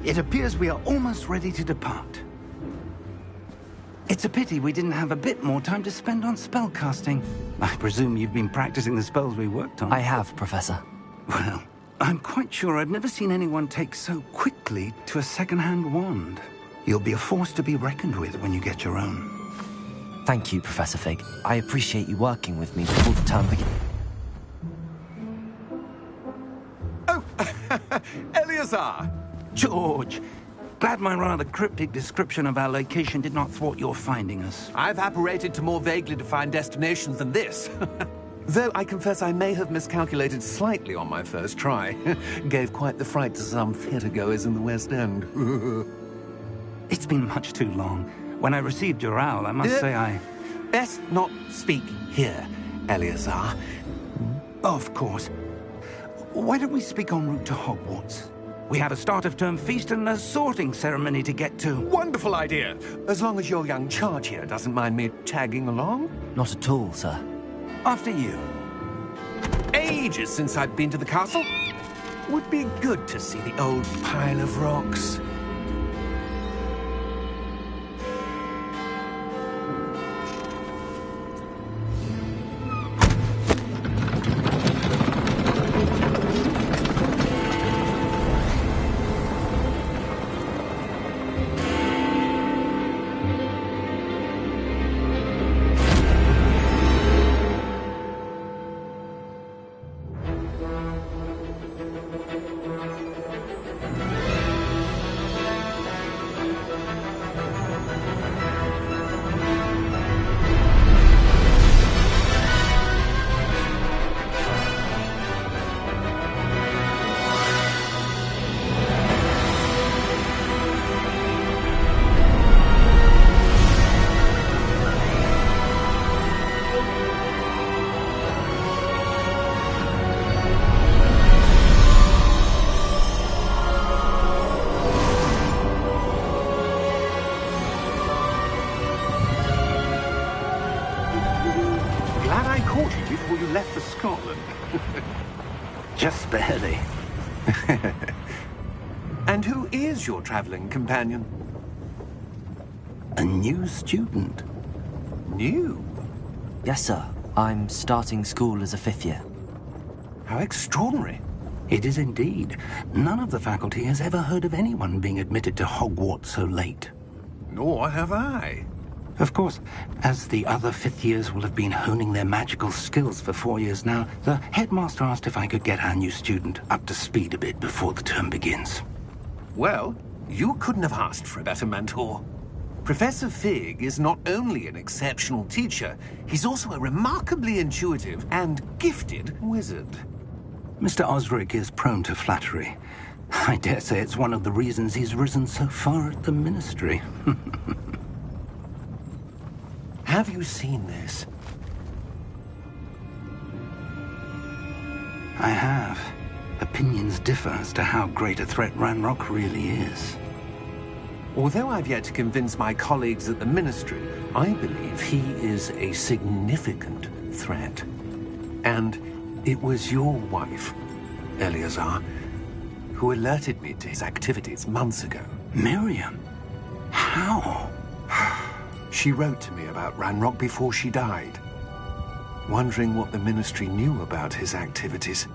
It appears we are almost ready to depart. It's a pity we didn't have a bit more time to spend on spellcasting. I presume you've been practicing the spells we worked on. I have, Professor. Well, I'm quite sure I've never seen anyone take so quickly to a second-hand wand. You'll be a force to be reckoned with when you get your own. Thank you, Professor Fig. I appreciate you working with me before the term begins. Oh, Eleazar! George! Glad my rather cryptic description of our location did not thwart your finding us. I've apparated to more vaguely defined destinations than this. Though I confess I may have miscalculated slightly on my first try. Gave quite the fright to some theatre-goers in the West End. It's been much too long. When I received your owl, I must say I... Best not speak here, Eleazar. Of course. Why don't we speak en route to Hogwarts? We have a start-of-term feast and a sorting ceremony to get to. Wonderful idea! As long as your young charge here doesn't mind me tagging along. Not at all, sir. After you. Ages since I've been to the castle. Would be good to see the old pile of rocks. Just barely. And who is your traveling companion? A new student. New? Yes, sir. I'm starting school as a 5th year. How extraordinary. It is indeed. None of the faculty has ever heard of anyone being admitted to Hogwarts so late. Nor have I. Of course, as the other 5th years will have been honing their magical skills for 4 years now, the headmaster asked if I could get our new student up to speed a bit before the term begins. Well, you couldn't have asked for a better mentor. Professor Fig is not only an exceptional teacher, he's also a remarkably intuitive and gifted wizard. Mr. Osric is prone to flattery. I dare say it's one of the reasons he's risen so far at the Ministry. Have you seen this? I have. Opinions differ as to how great a threat Ranrock really is. Although I've yet to convince my colleagues at the Ministry, I believe he is a significant threat. And it was your wife, Eleazar, who alerted me to his activities months ago. Miriam? How? She wrote to me about Ranrock before she died, wondering what the Ministry knew about his activities.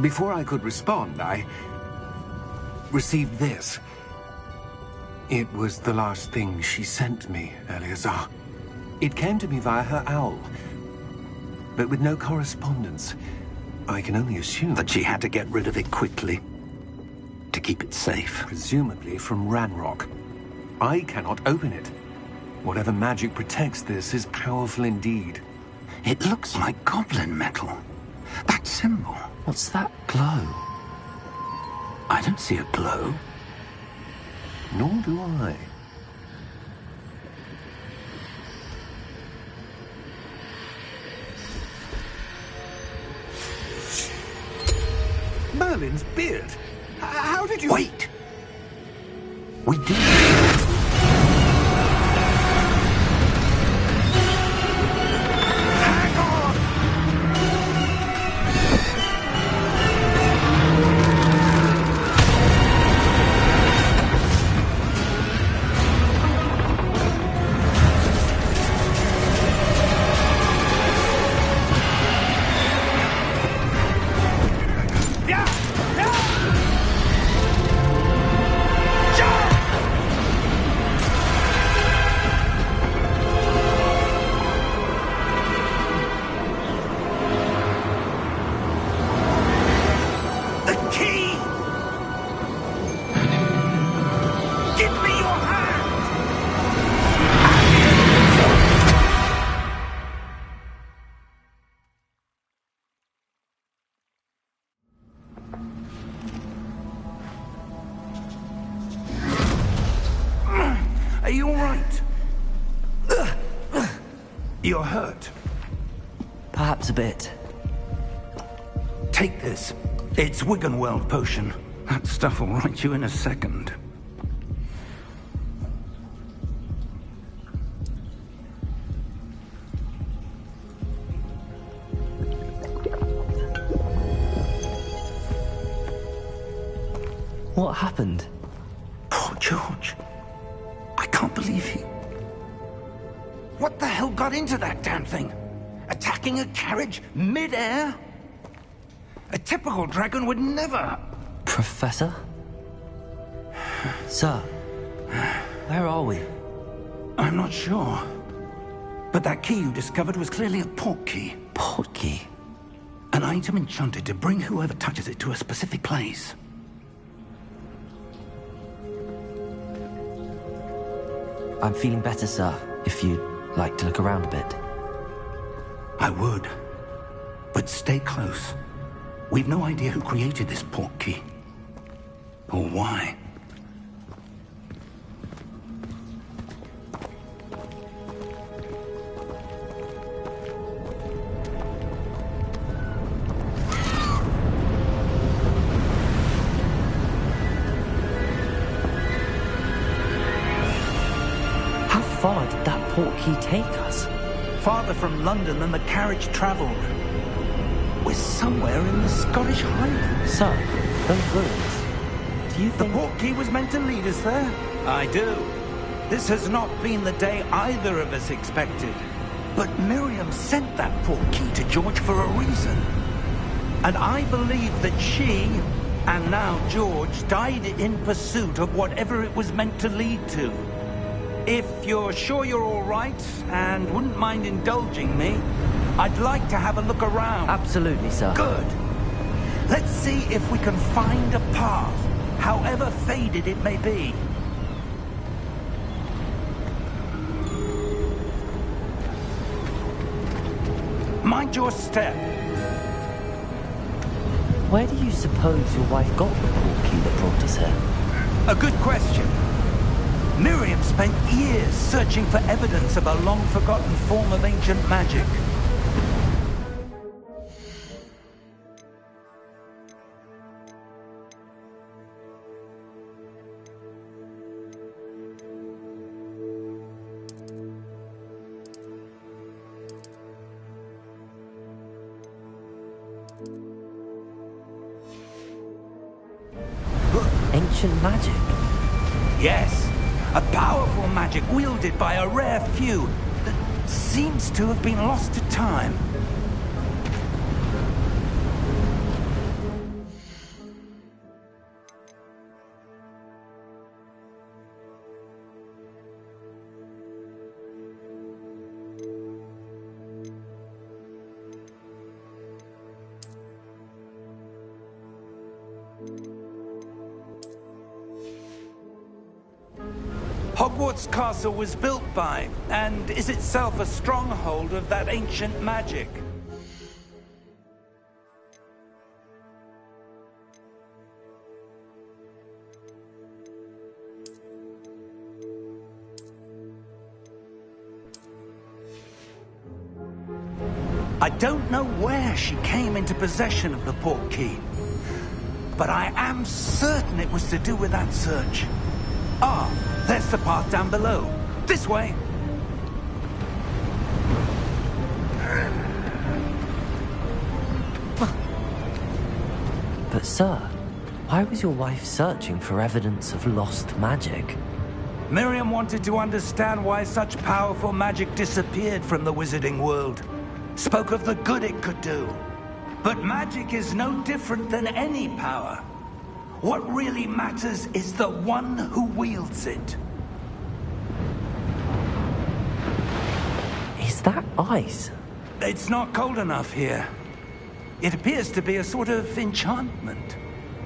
Before I could respond, I received this. It was the last thing she sent me, Eleazar. It came to me via her owl, but with no correspondence. I can only assume that she had to get rid of it quickly, to keep it safe. Presumably from Ranrock. I cannot open it. Whatever magic protects this is powerful indeed. It looks like goblin metal. That symbol. What's that glow? I don't see a glow. Nor do I. Merlin's beard. How did you... Wait! We do. Hang on! you all right? You're hurt. Perhaps a bit. Take this. It's Wiggenweld potion. That stuff will right you in a second. What happened? Poor George. I can't believe he... What the hell got into that damn thing? Attacking a carriage mid-air? A typical dragon would never... Professor? Sir, where are we? I'm not sure. But that key you discovered was clearly a port key. Port key? An item enchanted to bring whoever touches it to a specific place. I'm feeling better, sir, if you'd like to look around a bit. I would. But stay close. We've no idea who created this port key. Or why. How far did that port key take us? Farther from London than the carriage traveled. We're somewhere in the Scottish Highlands. Sir, those ruins. Do you The think... port key was meant to lead us there? I do. This has not been the day either of us expected. But Miriam sent that port key to George for a reason. And I believe that she, and now George, died in pursuit of whatever it was meant to lead to. If you're sure you're all right, and wouldn't mind indulging me, I'd like to have a look around. Absolutely, sir. Good. Let's see if we can find a path, however faded it may be. Mind your step. Where do you suppose your wife got the port key that brought us here? A good question. Miriam spent years searching for evidence of a long-forgotten form of ancient magic. Ancient magic? Yes, a powerful magic wielded by a rare few that seems to have been lost to time. Hogwarts Castle was built by, and is itself a stronghold of that ancient magic. I don't know where she came into possession of the port key, but I am certain it was to do with that search. Ah, there's the path down below. This way. But sir, why was your wife searching for evidence of lost magic? Miriam wanted to understand why such powerful magic disappeared from the wizarding world. Spoke of the good it could do. But magic is no different than any power. What really matters is the one who wields it. Is that ice? It's not cold enough here. It appears to be a sort of enchantment.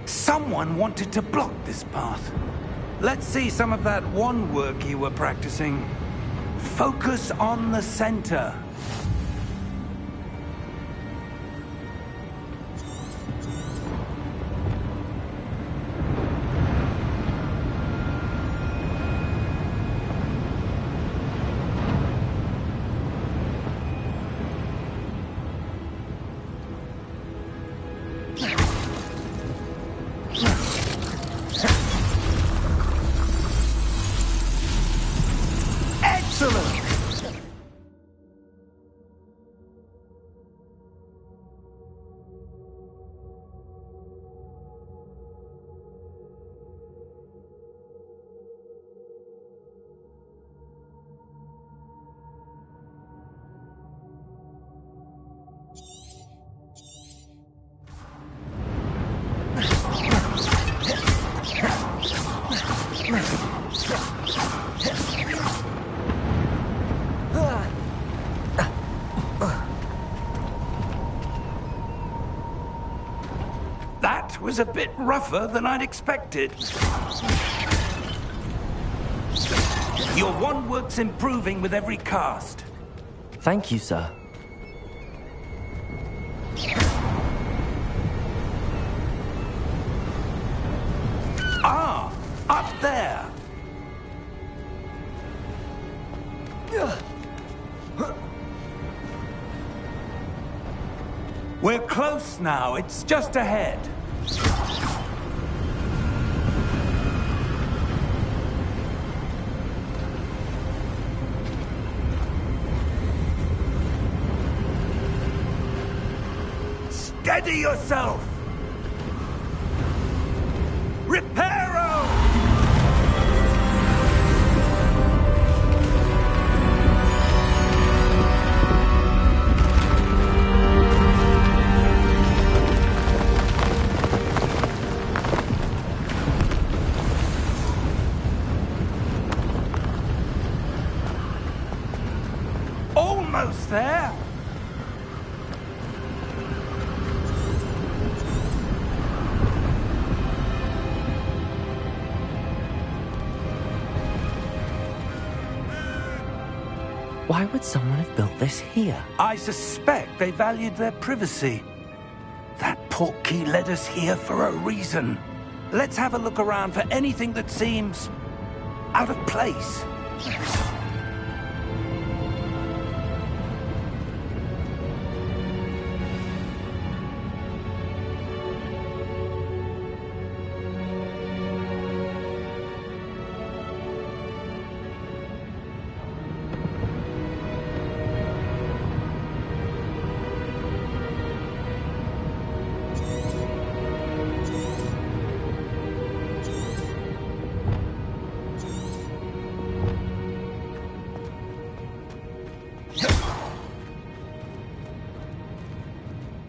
Someone wanted to block this path. Let's see some of that wand work you were practicing. Focus on the center. That was a bit rougher than I'd expected. Your wand work's improving with every cast. Thank you, sir. Ah, up there. We're close now. It's just ahead. Steady yourself! Reparo! Almost there! Why would someone have built this here? I suspect they valued their privacy. That portkey led us here for a reason. Let's have a look around for anything that seems out of place.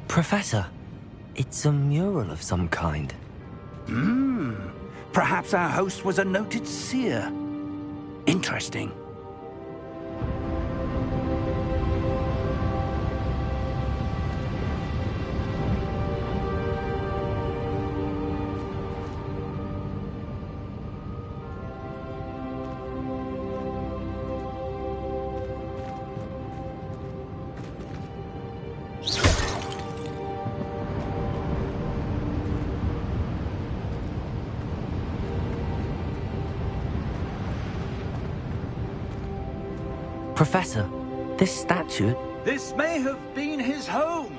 Professor, it's a mural of some kind. Perhaps our host was a noted seer. Interesting. Professor, this statue... This may have been his home.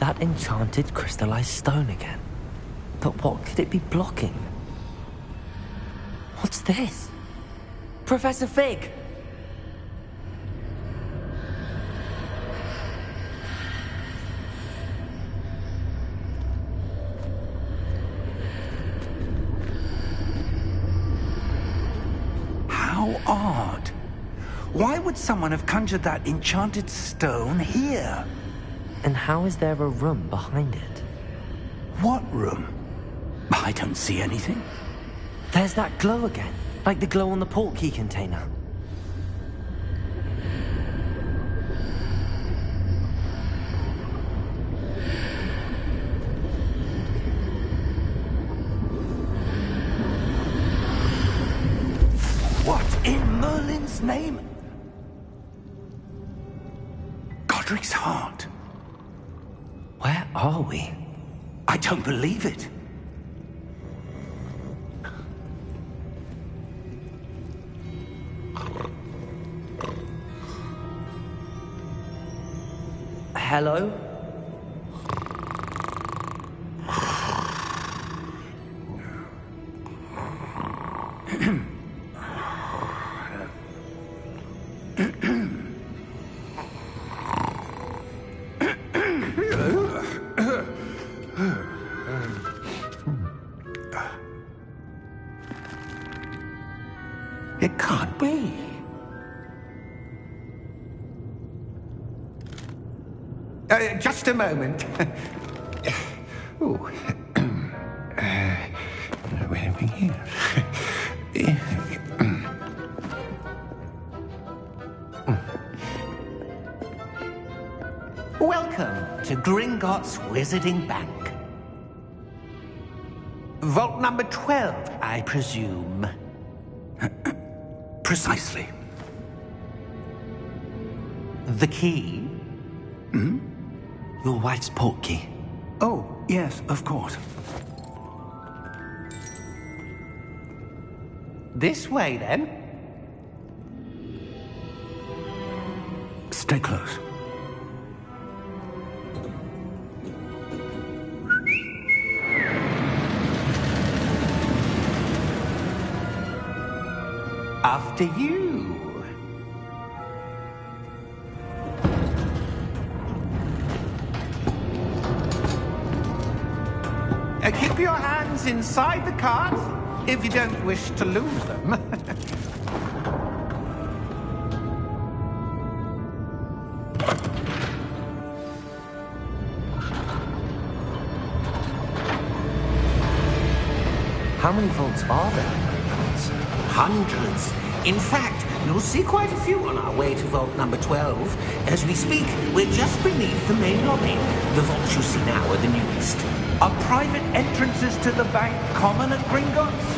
That enchanted crystallized stone again. But what could it be blocking? What's this? Professor Fig! How odd. Why would someone have conjured that enchanted stone here? And how is there a room behind it? What room? I don't see anything. There's that glow again. Like the glow on the portkey container. What in Merlin's name? Godric's heart. Where are we? I don't believe it. Hello? It can't be. Just a moment. Oh. Where are we here? Welcome to Gringotts Wizarding Bank. Vault number 12, I presume. Precisely. The key? Your wife's portkey. Oh, yes, of course. This way, then. Stay close. After you. Keep your hands inside the cart if you don't wish to lose them. How many vaults are there? Hundreds. In fact, you'll see quite a few on our way to vault number 12. As we speak, we're just beneath the main lobby. The vaults you see now are the newest. Are private entrances to the bank common at Gringotts?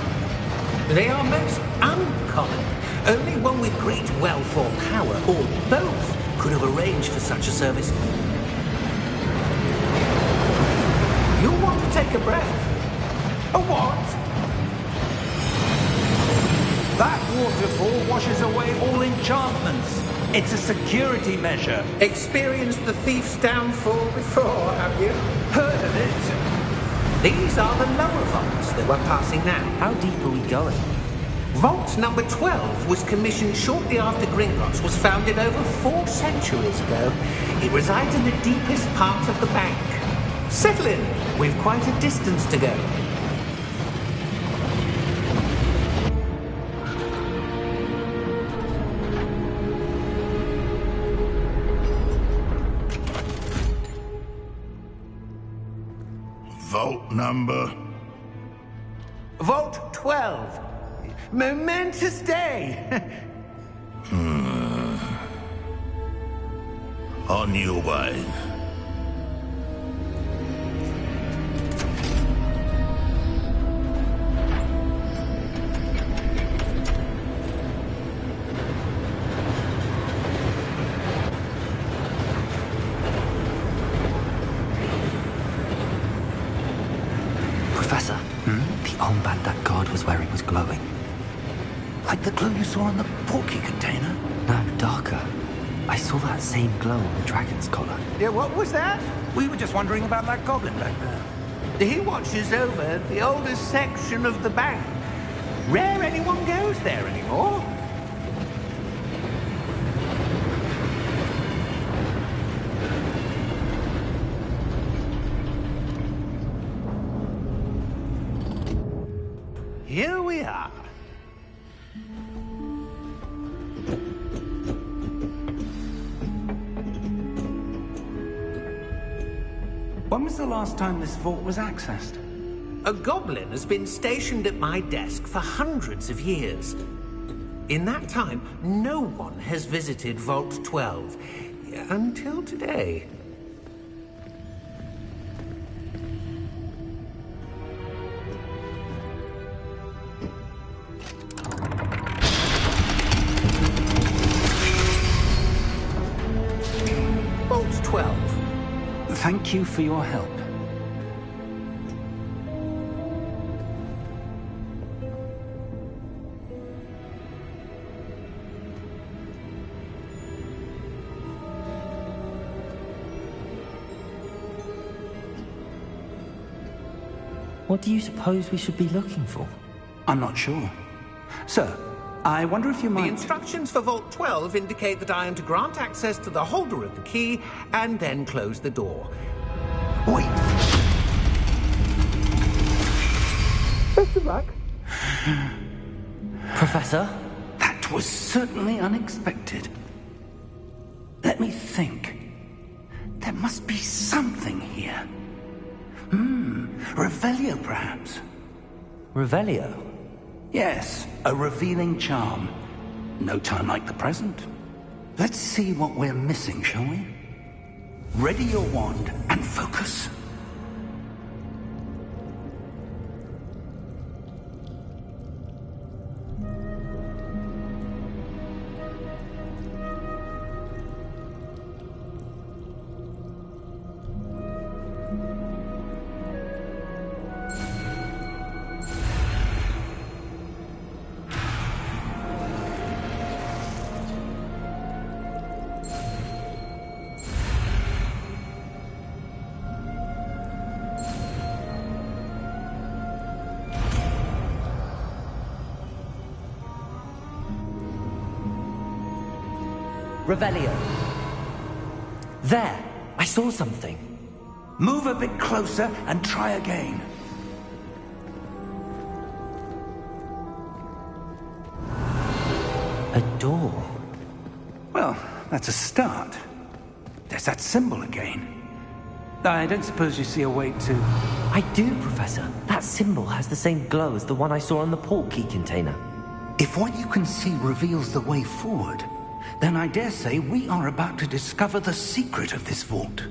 They are most uncommon. Only one with great wealth or power, or both, could have arranged for such a service. You'll want to take a breath. A what? That waterfall washes away all enchantments. It's a security measure. Experienced the thief's downfall before, have you? Heard of it? These are the lower vaults that we're passing now. How deep are we going? Vault number 12 was commissioned shortly after Gringotts was founded over 4 centuries ago. It resides in the deepest part of the bank. Settle in. We've quite a distance to go. Vault number? Vault 12. Momentous day. On your way. Professor, the armband that guard was wearing was glowing. Like the glow you saw in the portkey container? No, darker. I saw that same glow on the dragon's collar. Yeah, what was that? We were just wondering about that goblin back there. He watches over the oldest section of the bank. Rare anyone goes there anymore. Here we are. When was the last time this vault was accessed? A goblin has been stationed at my desk for hundreds of years. In that time, no one has visited Vault 12. Until today. Vault 12. Thank you for your help. What do you suppose we should be looking for? I'm not sure. Sir, I wonder if you might... The instructions for Vault 12 indicate that I am to grant access to the holder of the key and then close the door. Wait! Best of luck. Professor? That was certainly unexpected. Let me think. There must be something here. Revelio, perhaps? Revelio? Yes, a revealing charm. No time like the present. Let's see what we're missing, shall we? Ready your wand and focus. Revelio. There! I saw something. Move a bit closer and try again. A door. Well, that's a start. There's that symbol again. I don't suppose you see a way to... I do, Professor. That symbol has the same glow as the one I saw on the port key container. If what you can see reveals the way forward, then I dare say we are about to discover the secret of this vault.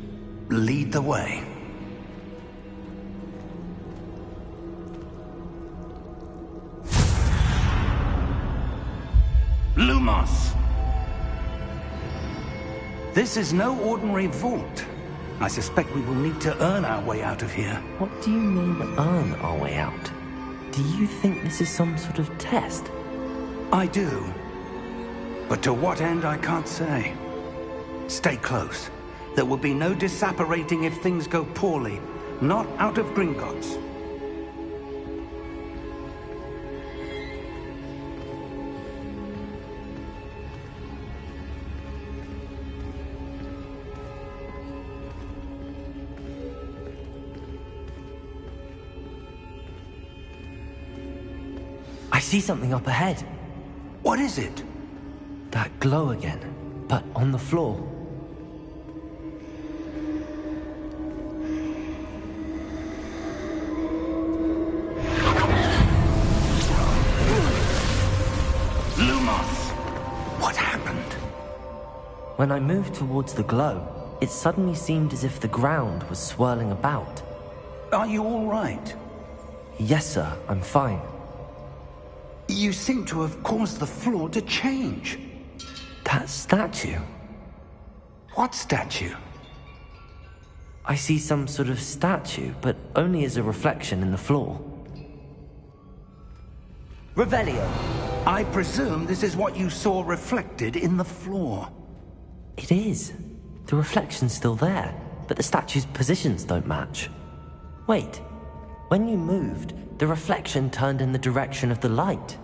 Lead the way. Lumos! This is no ordinary vault. I suspect we will need to earn our way out of here. What do you mean, earn our way out? Do you think this is some sort of test? I do. But to what end, I can't say. Stay close. There will be no disapparating if things go poorly. Not out of Gringotts. I see something up ahead. What is it? That glow again, but on the floor. Lumos! What happened? When I moved towards the glow, it suddenly seemed as if the ground was swirling about. Are you all right? Yes, sir, I'm fine. You seem to have caused the floor to change. That statue. What statue? I see some sort of statue, but only as a reflection in the floor. Revelio. I presume this is what you saw reflected in the floor. It is. The reflection's still there, but the statue's positions don't match. Wait. When you moved, the reflection turned in the direction of the light.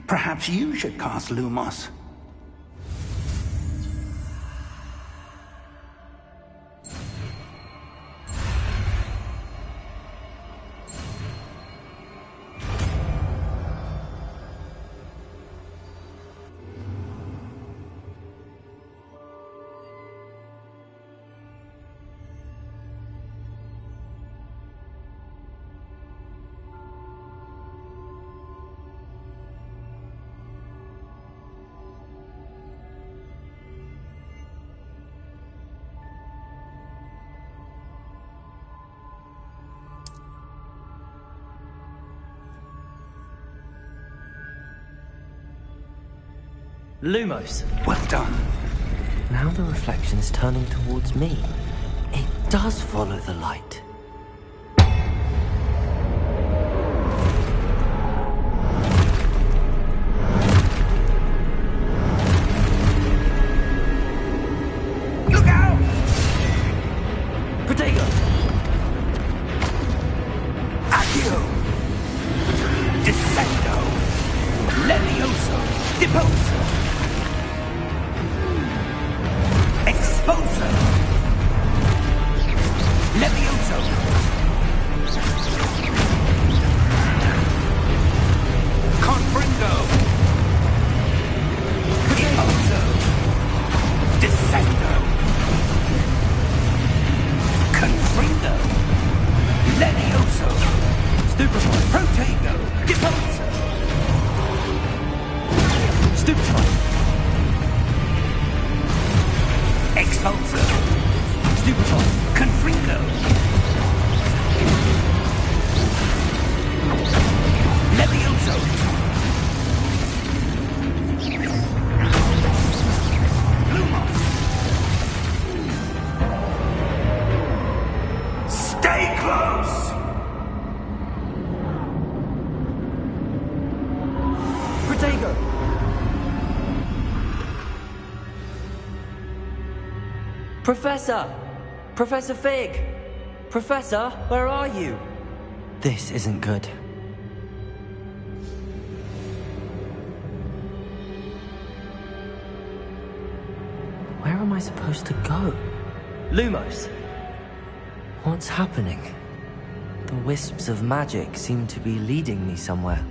Perhaps you should cast Lumos. Lumos. Well done. Now the reflection is turning towards me. It does follow the light. Look out! Protego! Accio! Descendo! Levioso! Deposo! Exposo! Levioso! Confringo! Deposo! Descendo! Confringo! Levioso! Stupefy! Protego! Deposo! Stupefy! Expulso! Stupefy! Confringo! Levioso! Lumos! Stay close! Protego! Professor! Professor Fig! Professor, where are you? This isn't good. Where am I supposed to go? Lumos! What's happening? The wisps of magic seem to be leading me somewhere.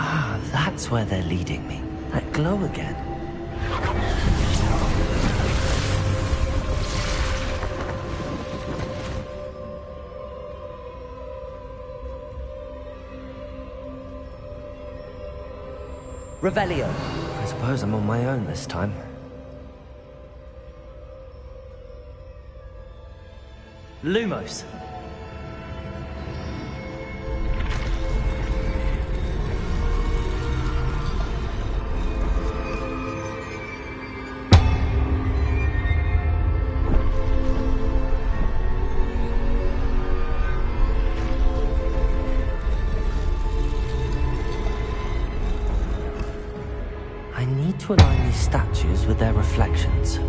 Ah, that's where they're leading me. That glow again. Revelio. I suppose I'm on my own this time. Lumos. I need to align these statues with their reflections.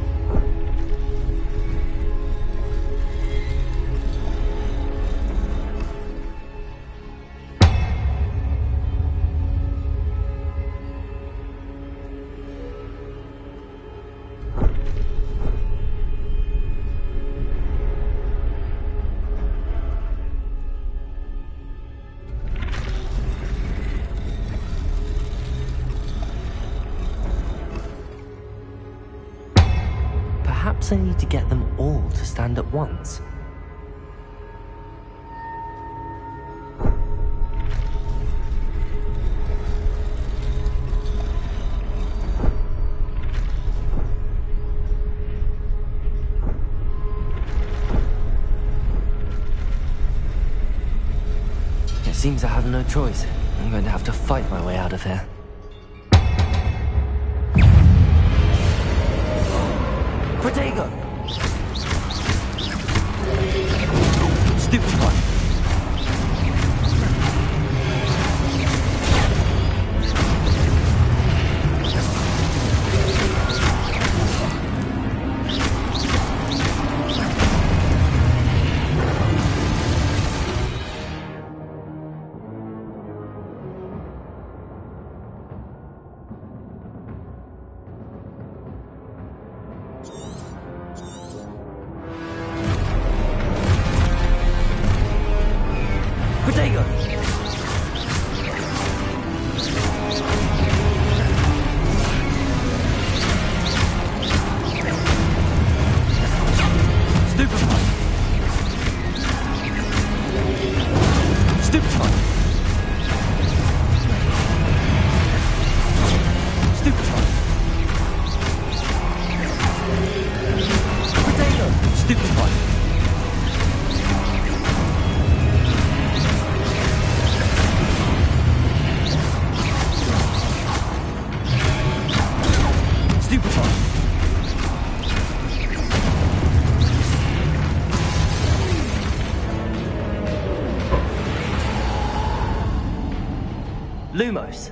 Perhaps I need to get them all to stand at once. It seems I have no choice. I'm going to have to fight my way out of here. Protego! Stupefy! close.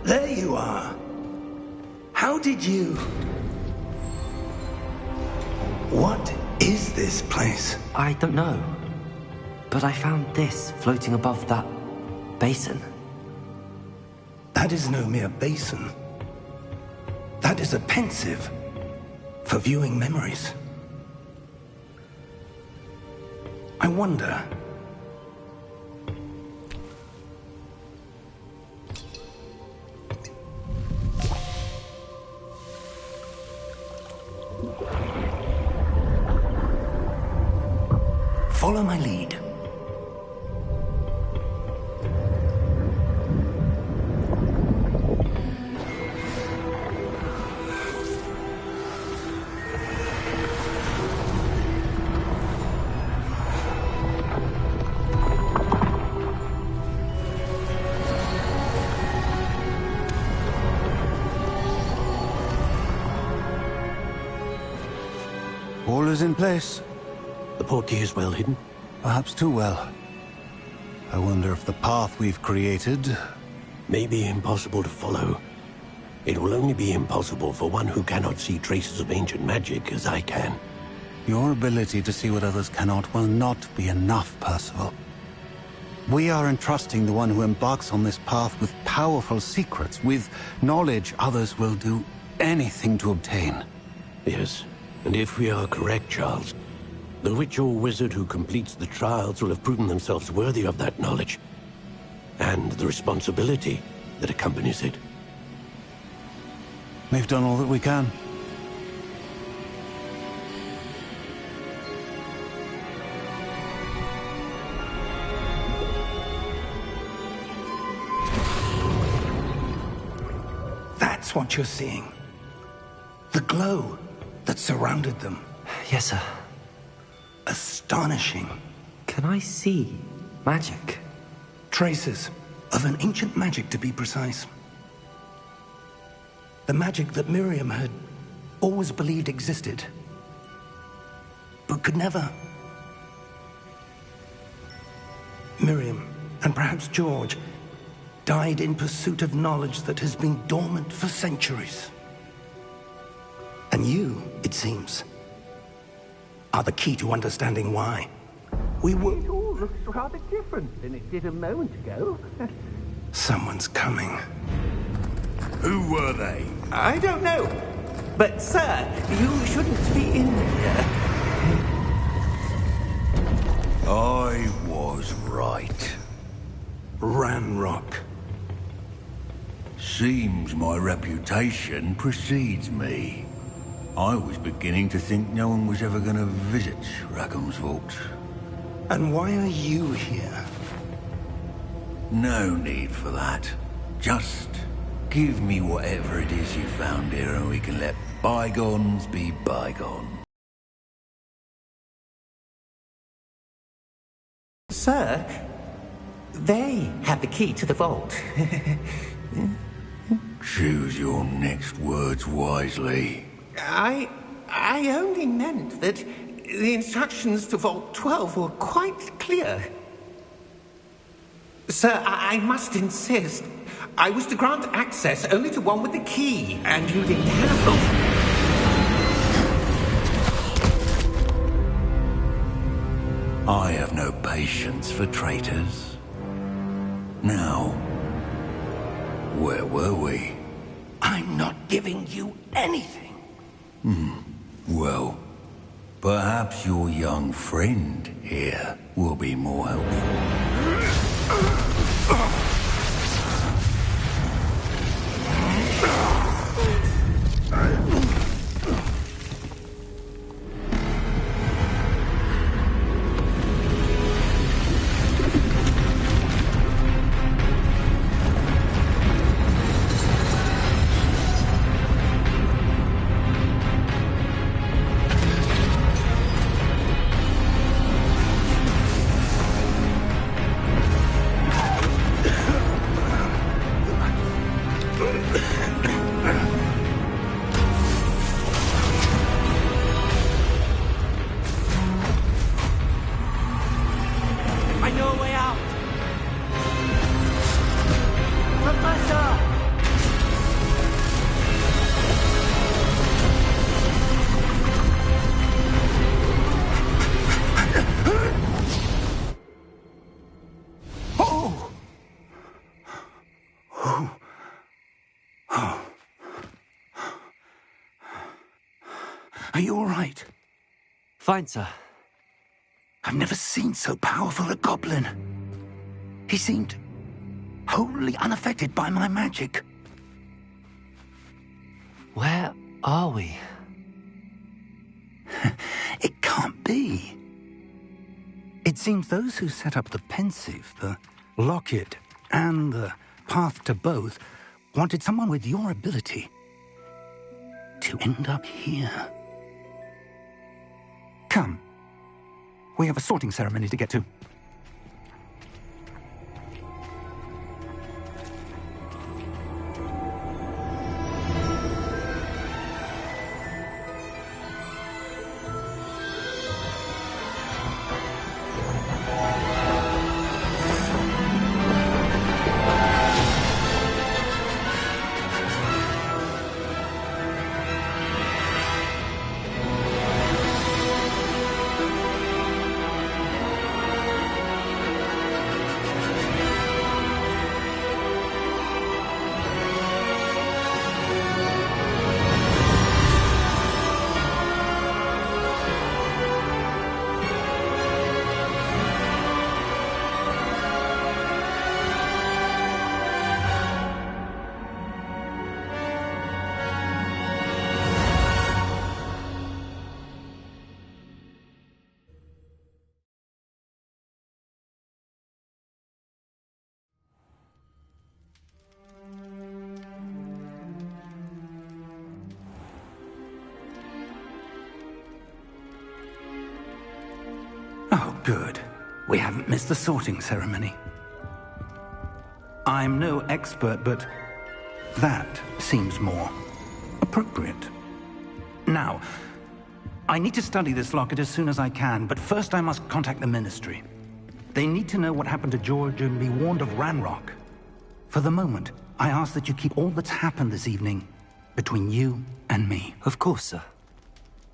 There you are. How did you... What is this place? I don't know. But I found this floating above that basin. That is no mere basin. That is a pensive for viewing memories. I wonder... Follow my lead. All is in place. The portkey is well hidden? Perhaps too well. I wonder if the path we've created... May be impossible to follow. It will only be impossible for one who cannot see traces of ancient magic as I can. Your ability to see what others cannot will not be enough, Percival. We are entrusting the one who embarks on this path with powerful secrets, with knowledge others will do anything to obtain. Yes, and if we are correct, Charles, the witch or wizard who completes the trials will have proven themselves worthy of that knowledge, and the responsibility that accompanies it. We've done all that we can. That's what you're seeing. The glow that surrounded them. Yes, sir. Astonishing. Can I see magic? Traces of an ancient magic, to be precise. The magic that Miriam had always believed existed, but could never. Miriam, and perhaps George, died in pursuit of knowledge that has been dormant for centuries. And you, it seems, are the key to understanding why. We were... It all looks rather different than it did a moment ago. Someone's coming. Who were they? I don't know. But, sir, you shouldn't be in here. I was right. Ranrock. Seems my reputation precedes me. I was beginning to think no one was ever going to visit Rackham's Vault. And why are you here? No need for that. Just give me whatever it is you found here and we can let bygones be bygones. Sir, they have the key to the vault. Choose your next words wisely. I only meant that the instructions to Vault 12 were quite clear. Sir, I must insist. I was to grant access only to one with the key, and you didn't have them. I have no patience for traitors. Now, Where were we? I'm not giving you anything. Well, perhaps your young friend here will be more helpful. I know a way out. Professor! Oh! Are you all right? Fine, sir. I've never seen so powerful a goblin. He seemed wholly unaffected by my magic. Where are we? It can't be. It seems those who set up the Pensieve, the Locket, and the Path to Both wanted someone with your ability to end up here. Come. We have a sorting ceremony to get to. Oh, good. We haven't missed the sorting ceremony. I'm no expert, but that seems more appropriate. Now, I need to study this locket as soon as I can, but first I must contact the Ministry. They need to know what happened to George and be warned of Ranrock. For the moment, I ask that you keep all that's happened this evening between you and me. Of course, sir.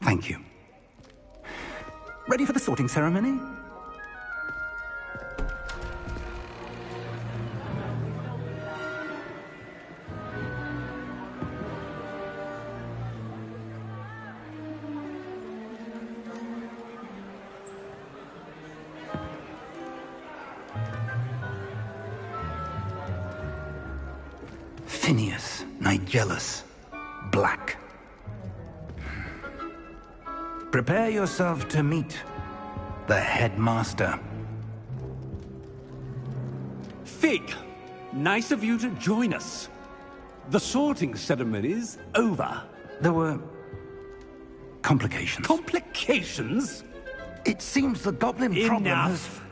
Thank you. Ready for the sorting ceremony? Phineas Nigellus Black. Prepare yourself to meet the headmaster. Fig, nice of you to join us. The sorting ceremony's over. There were complications. Complications? It seems the goblin problem has... Enough.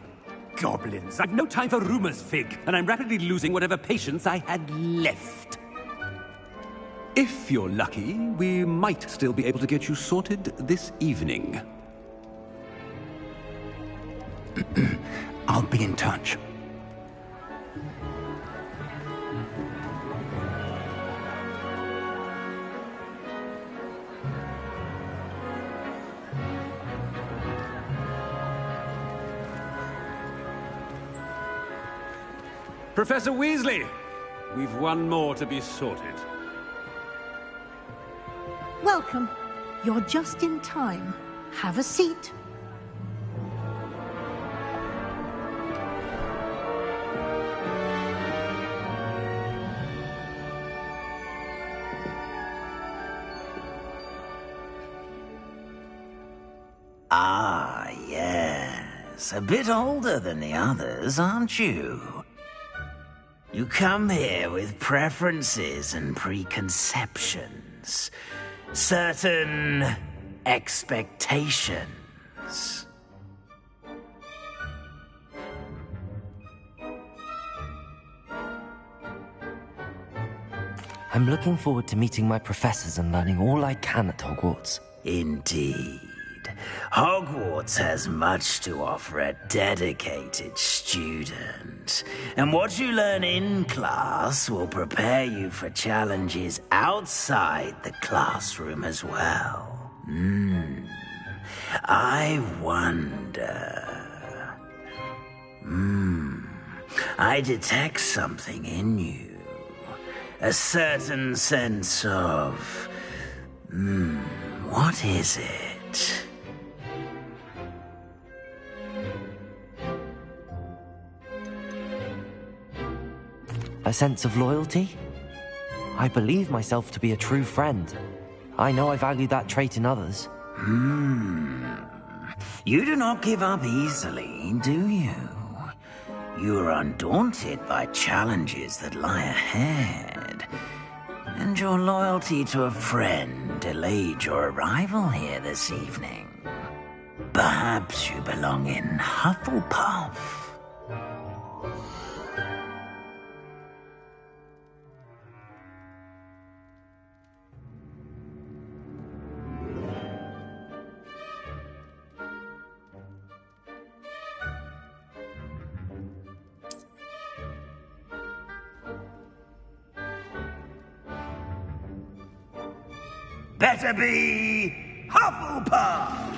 Goblins. I've no time for rumors, Fig, and I'm rapidly losing whatever patience I had left. If you're lucky, we might still be able to get you sorted this evening. I'll be in touch. Professor Weasley, we've one more to be sorted. Welcome. You're just in time. Have a seat. Ah, yes. A bit older than the others, aren't you? You come here with preferences and preconceptions. Certain expectations. I'm looking forward to meeting my professors and learning all I can at Hogwarts. Indeed. Hogwarts has much to offer a dedicated student. And what you learn in class will prepare you for challenges outside the classroom as well. I wonder... I detect something in you. A certain sense of... what is it? A sense of loyalty? I believe myself to be a true friend. I know I value that trait in others. You do not give up easily, do you? You are undaunted by challenges that lie ahead. And your loyalty to a friend delayed your arrival here this evening. Perhaps you belong in Hufflepuff. Better be Hufflepuff!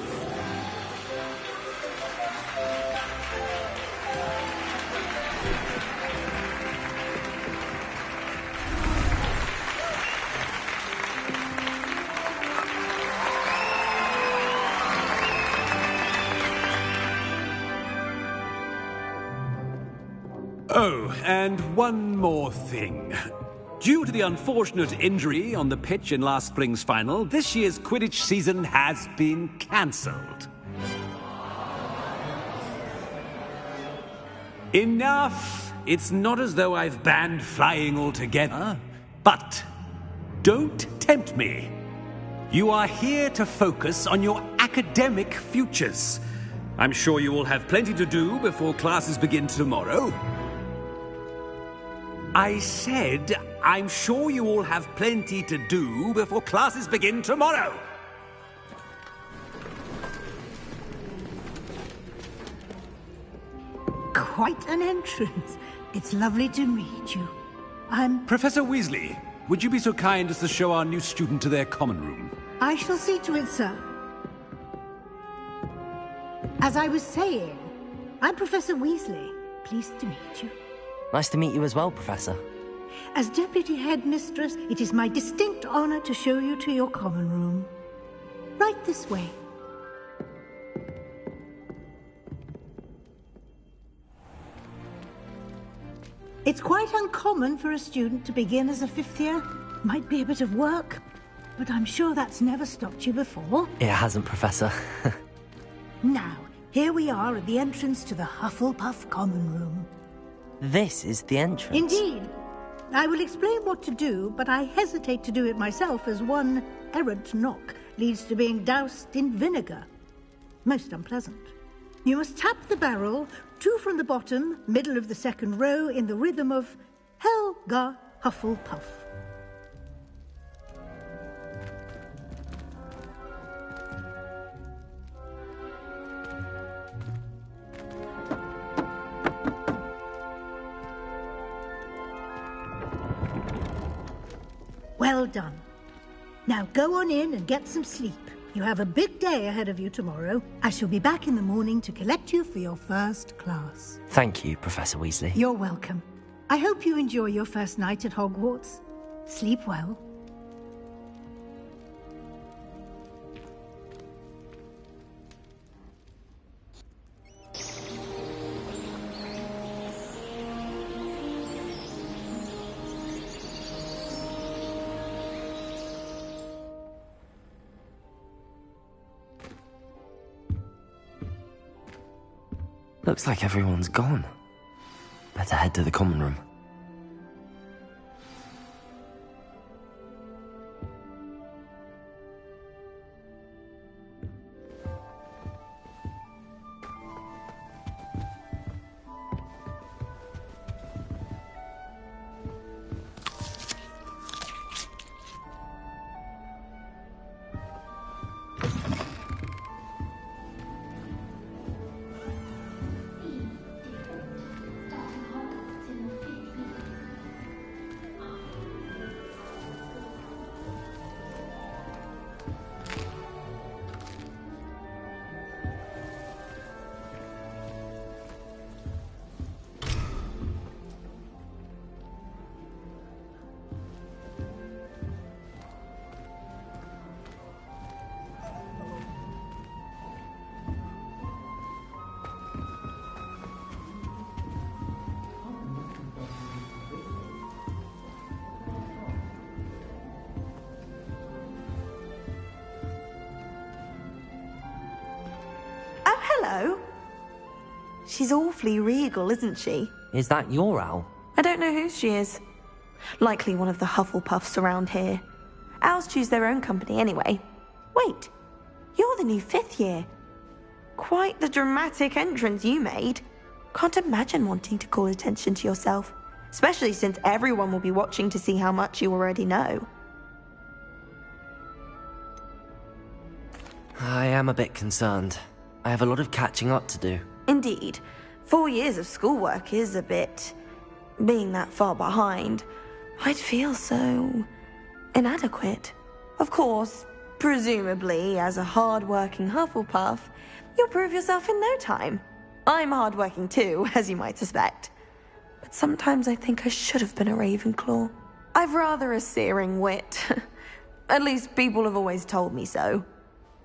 Oh, and one more thing. Due to the unfortunate injury on the pitch in last spring's final, this year's Quidditch season has been cancelled. Enough! It's not as though I've banned flying altogether. But don't tempt me. You are here to focus on your academic futures. I'm sure you will have plenty to do before classes begin tomorrow. I said, I'm sure you all have plenty to do before classes begin tomorrow. Quite an entrance. It's lovely to meet you. I'm... Professor Weasley, would you be so kind as to show our new student to their common room? I shall see to it, sir. As I was saying, I'm Professor Weasley. Pleased to meet you. Nice to meet you as well, Professor. As Deputy Headmistress, it is my distinct honor to show you to your common room. Right this way. It's quite uncommon for a student to begin as a fifth year. Might be a bit of work, but I'm sure that's never stopped you before. It hasn't, Professor. Now, here we are at the entrance to the Hufflepuff common room. This is the entrance. Indeed. I will explain what to do, but I hesitate to do it myself as one errant knock leads to being doused in vinegar. Most unpleasant. You must tap the barrel, 2 from the bottom, middle of the second row, in the rhythm of Helga Hufflepuff. Well done. Now go on in and get some sleep. You have a big day ahead of you tomorrow. I shall be back in the morning to collect you for your first class. Thank you, Professor Weasley. You're welcome. I hope you enjoy your first night at Hogwarts. Sleep well. Looks like everyone's gone. Better head to the common room. Hello. She's awfully regal, isn't she? Is that your owl? I don't know who she is. Likely one of the Hufflepuffs around here. Owls choose their own company anyway. Wait, you're the new 5th year. Quite the dramatic entrance you made. Can't imagine wanting to call attention to yourself, especially since everyone will be watching to see how much you already know. I am a bit concerned. I have a lot of catching up to do. Indeed. 4 years of schoolwork is a bit... being that far behind. I'd feel so... inadequate. Of course, presumably, as a hard-working Hufflepuff, you'll prove yourself in no time. I'm hard-working too, as you might suspect. But sometimes I think I should have been a Ravenclaw. I've rather a searing wit. At least people have always told me so.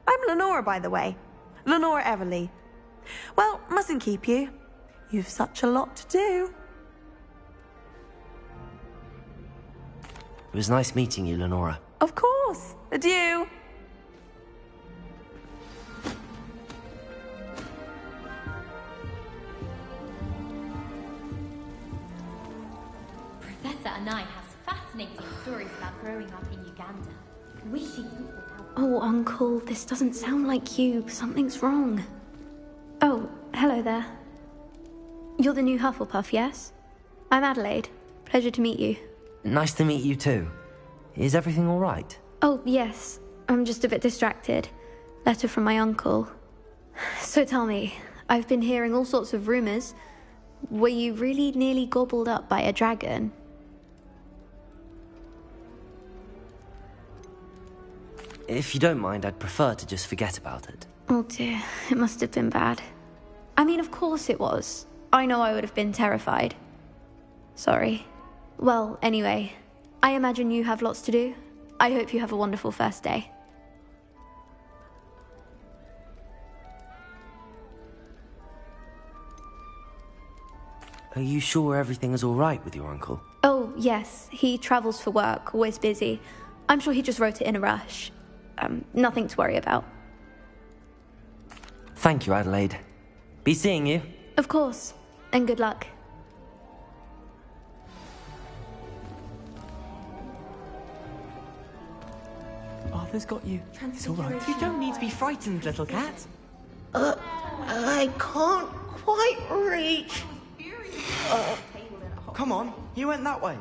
I'm Lenora, by the way. Lenora Everly. Well, mustn't keep you. You've such a lot to do. It was nice meeting you, Lenora. Of course. Adieu. Professor Anai has fascinating stories about growing up in Uganda. Wishing people out. Oh, Uncle, this doesn't sound like you. Something's wrong. Oh, hello there. You're the new Hufflepuff, yes? I'm Adelaide. Pleasure to meet you. Nice to meet you too. Is everything all right? Oh, yes. I'm just a bit distracted. Letter from my uncle. So tell me, I've been hearing all sorts of rumors. Were you really nearly gobbled up by a dragon? If you don't mind, I'd prefer to just forget about it. Oh dear, it must have been bad. I mean, of course it was. I know I would have been terrified. Sorry. Well, anyway, I imagine you have lots to do. I hope you have a wonderful first day. Are you sure everything is all right with your uncle? Oh, yes. He travels for work, always busy. I'm sure he just wrote it in a rush. Nothing to worry about. Thank you, Adelaide. Be seeing you. Of course. And good luck. Arthur's got you. It's all right. You don't need to be frightened, little cat. I can't quite reach. Come on, you went that way.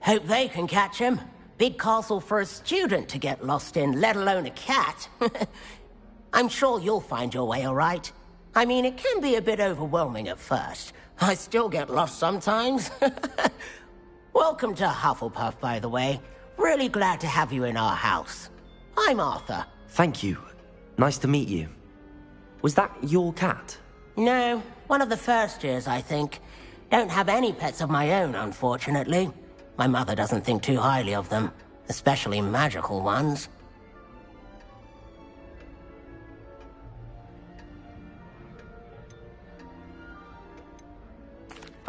Hope they can catch him. Big castle for a student to get lost in, let alone a cat. I'm sure you'll find your way all right. I mean, it can be a bit overwhelming at first. I still get lost sometimes. Welcome to Hufflepuff, by the way. Really glad to have you in our house. I'm Arthur. Thank you. Nice to meet you. Was that your cat? No, one of the first years, I think. Don't have any pets of my own, unfortunately. My mother doesn't think too highly of them, especially magical ones.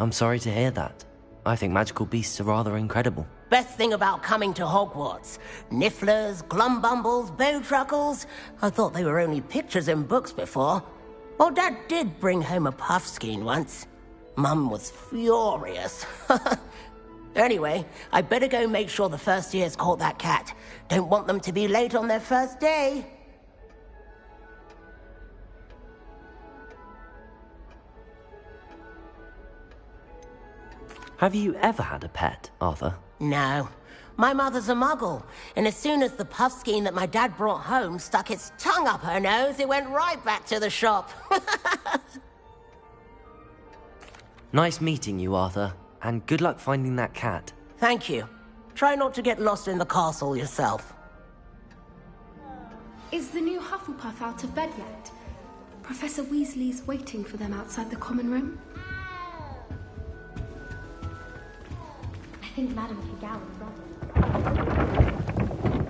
I'm sorry to hear that. I think magical beasts are rather incredible. Best thing about coming to Hogwarts. Nifflers, Glumbumbles, Bowtruckles. I thought they were only pictures in books before. Well, Dad did bring home a Puffskein once. Mum was furious. Anyway, I better go make sure the first years caught that cat. Don't want them to be late on their first day. Have you ever had a pet, Arthur? No. My mother's a muggle, and as soon as the Puffskein that my dad brought home stuck its tongue up her nose, it went right back to the shop. Nice meeting you, Arthur, and good luck finding that cat. Thank you. Try not to get lost in the castle yourself. Is the new Hufflepuff out of bed yet? Professor Weasley's waiting for them outside the common room. I think Madame McGowan's right.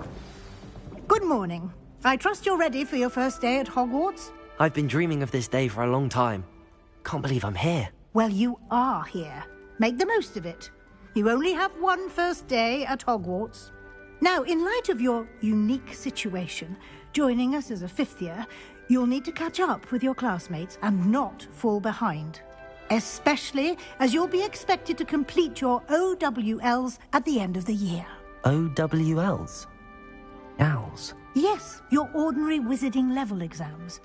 Good morning. I trust you're ready for your first day at Hogwarts? I've been dreaming of this day for a long time. Can't believe I'm here. Well, you are here. Make the most of it. You only have one first day at Hogwarts. Now, in light of your unique situation, joining us as a fifth year, you'll need to catch up with your classmates and not fall behind. Especially as you'll be expected to complete your OWLs at the end of the year. OWLs? Owls? Yes, your ordinary wizarding level exams.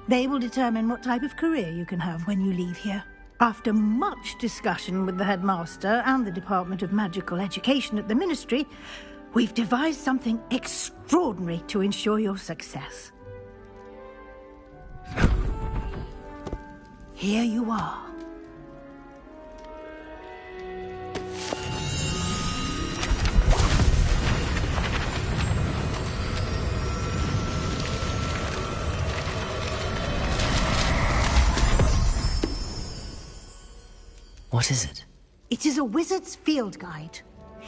They will determine what type of career you can have when you leave here. After much discussion with the headmaster and the Department of Magical Education at the Ministry, we've devised something extraordinary to ensure your success. Here you are. What is it? It is a wizard's field guide.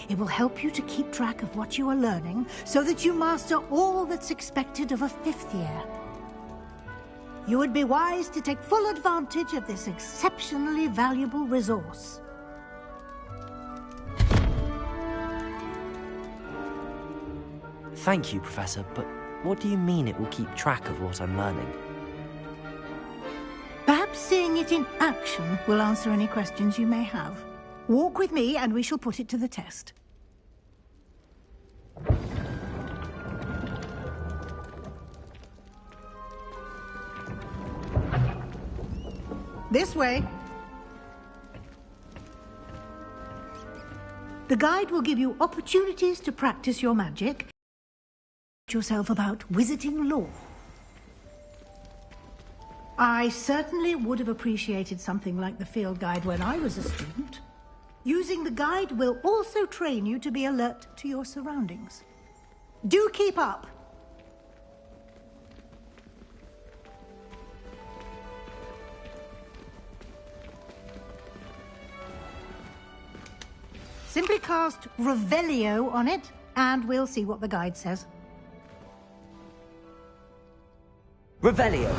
It will help you to keep track of what you are learning so that you master all that's expected of a fifth year. You would be wise to take full advantage of this exceptionally valuable resource. Thank you, Professor, but what do you mean it will keep track of what I'm learning? Perhaps seeing it in action will answer any questions you may have. Walk with me and we shall put it to the test. This way. The guide will give you opportunities to practice your magic. Teach yourself about wizarding lore. I certainly would have appreciated something like the field guide when I was a student. Using the guide will also train you to be alert to your surroundings. Do keep up! Simply cast Revelio on it, and we'll see what the guide says. Revelio.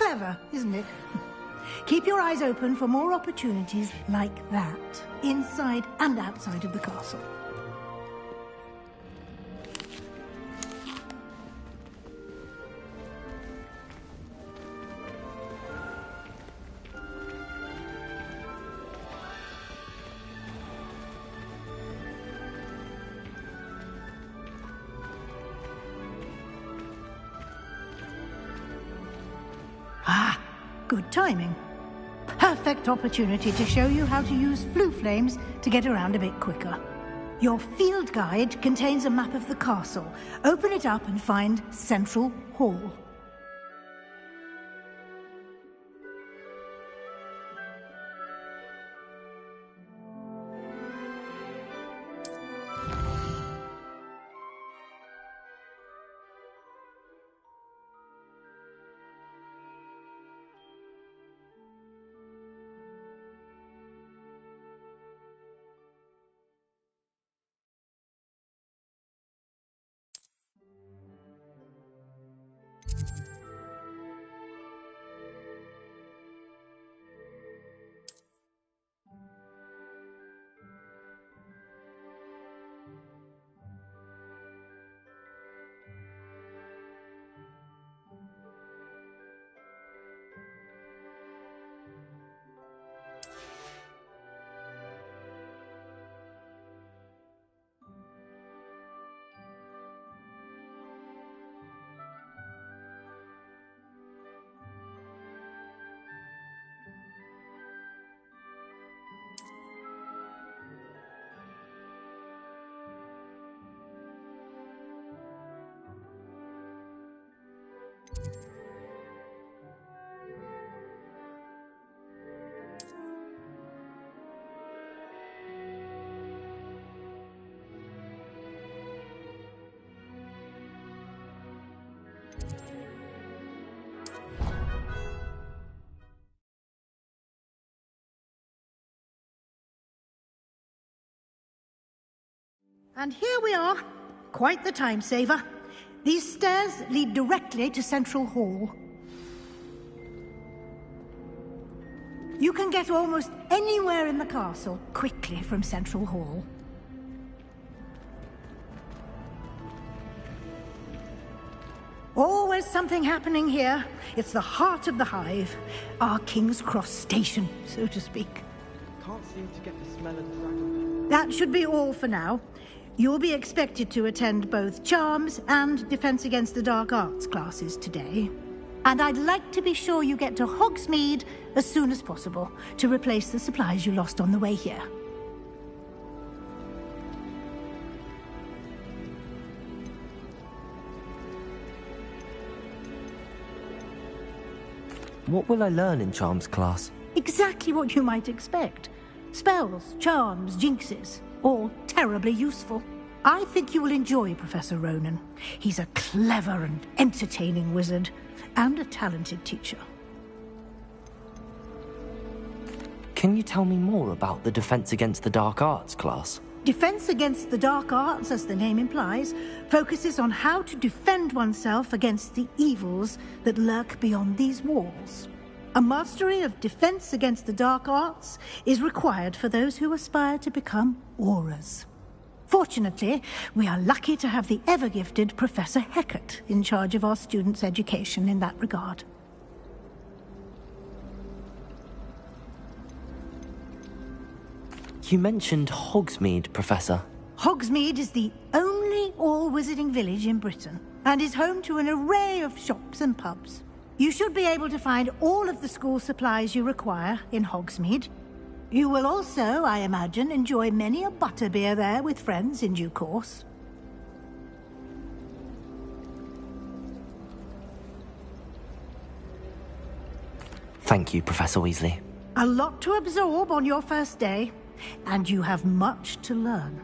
Clever, isn't it? Keep your eyes open for more opportunities like that, inside and outside of the castle. Ah, good timing. Perfect opportunity to show you how to use flue flames to get around a bit quicker. Your field guide contains a map of the castle. Open it up and find Central Hall. And here we are. Quite the time saver. These stairs lead directly to Central Hall. You can get almost anywhere in the castle quickly from Central Hall. Always something happening here. It's the heart of the Hive. Our King's Cross station, so to speak. Can't seem to get the smell of the dragon. That should be all for now. You'll be expected to attend both Charms and Defense Against the Dark Arts classes today. And I'd like to be sure you get to Hogsmeade as soon as possible to replace the supplies you lost on the way here. What will I learn in Charms class? Exactly what you might expect. Spells, charms, jinxes, all terribly useful. I think you will enjoy Professor Ronen. He's a clever and entertaining wizard, and a talented teacher. Can you tell me more about the Defense Against the Dark Arts class? Defense Against the Dark Arts, as the name implies, focuses on how to defend oneself against the evils that lurk beyond these walls. A mastery of Defense Against the Dark Arts is required for those who aspire to become Aurors. Fortunately, we are lucky to have the ever-gifted Professor Hecat in charge of our students' education in that regard. You mentioned Hogsmeade, Professor. Hogsmeade is the only all-wizarding village in Britain, and is home to an array of shops and pubs. You should be able to find all of the school supplies you require in Hogsmeade. You will also, I imagine, enjoy many a butterbeer there with friends in due course. Thank you, Professor Weasley. A lot to absorb on your first day, and you have much to learn.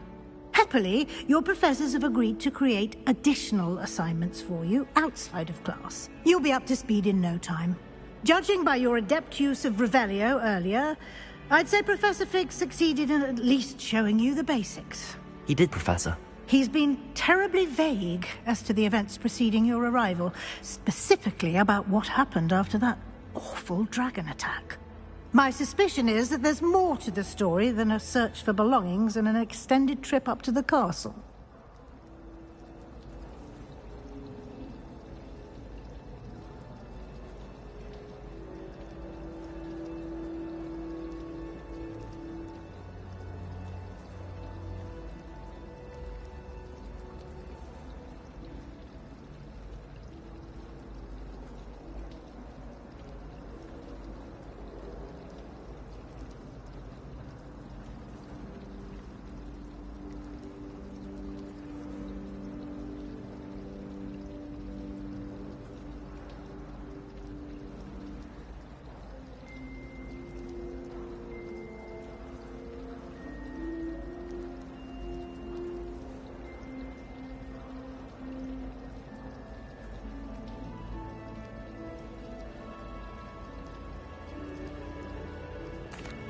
Happily, your professors have agreed to create additional assignments for you outside of class. You'll be up to speed in no time. Judging by your adept use of Revelio earlier, I'd say Professor Fig succeeded in at least showing you the basics. He did, Professor. He's been terribly vague as to the events preceding your arrival, specifically about what happened after that awful dragon attack. My suspicion is that there's more to the story than a search for belongings and an extended trip up to the castle.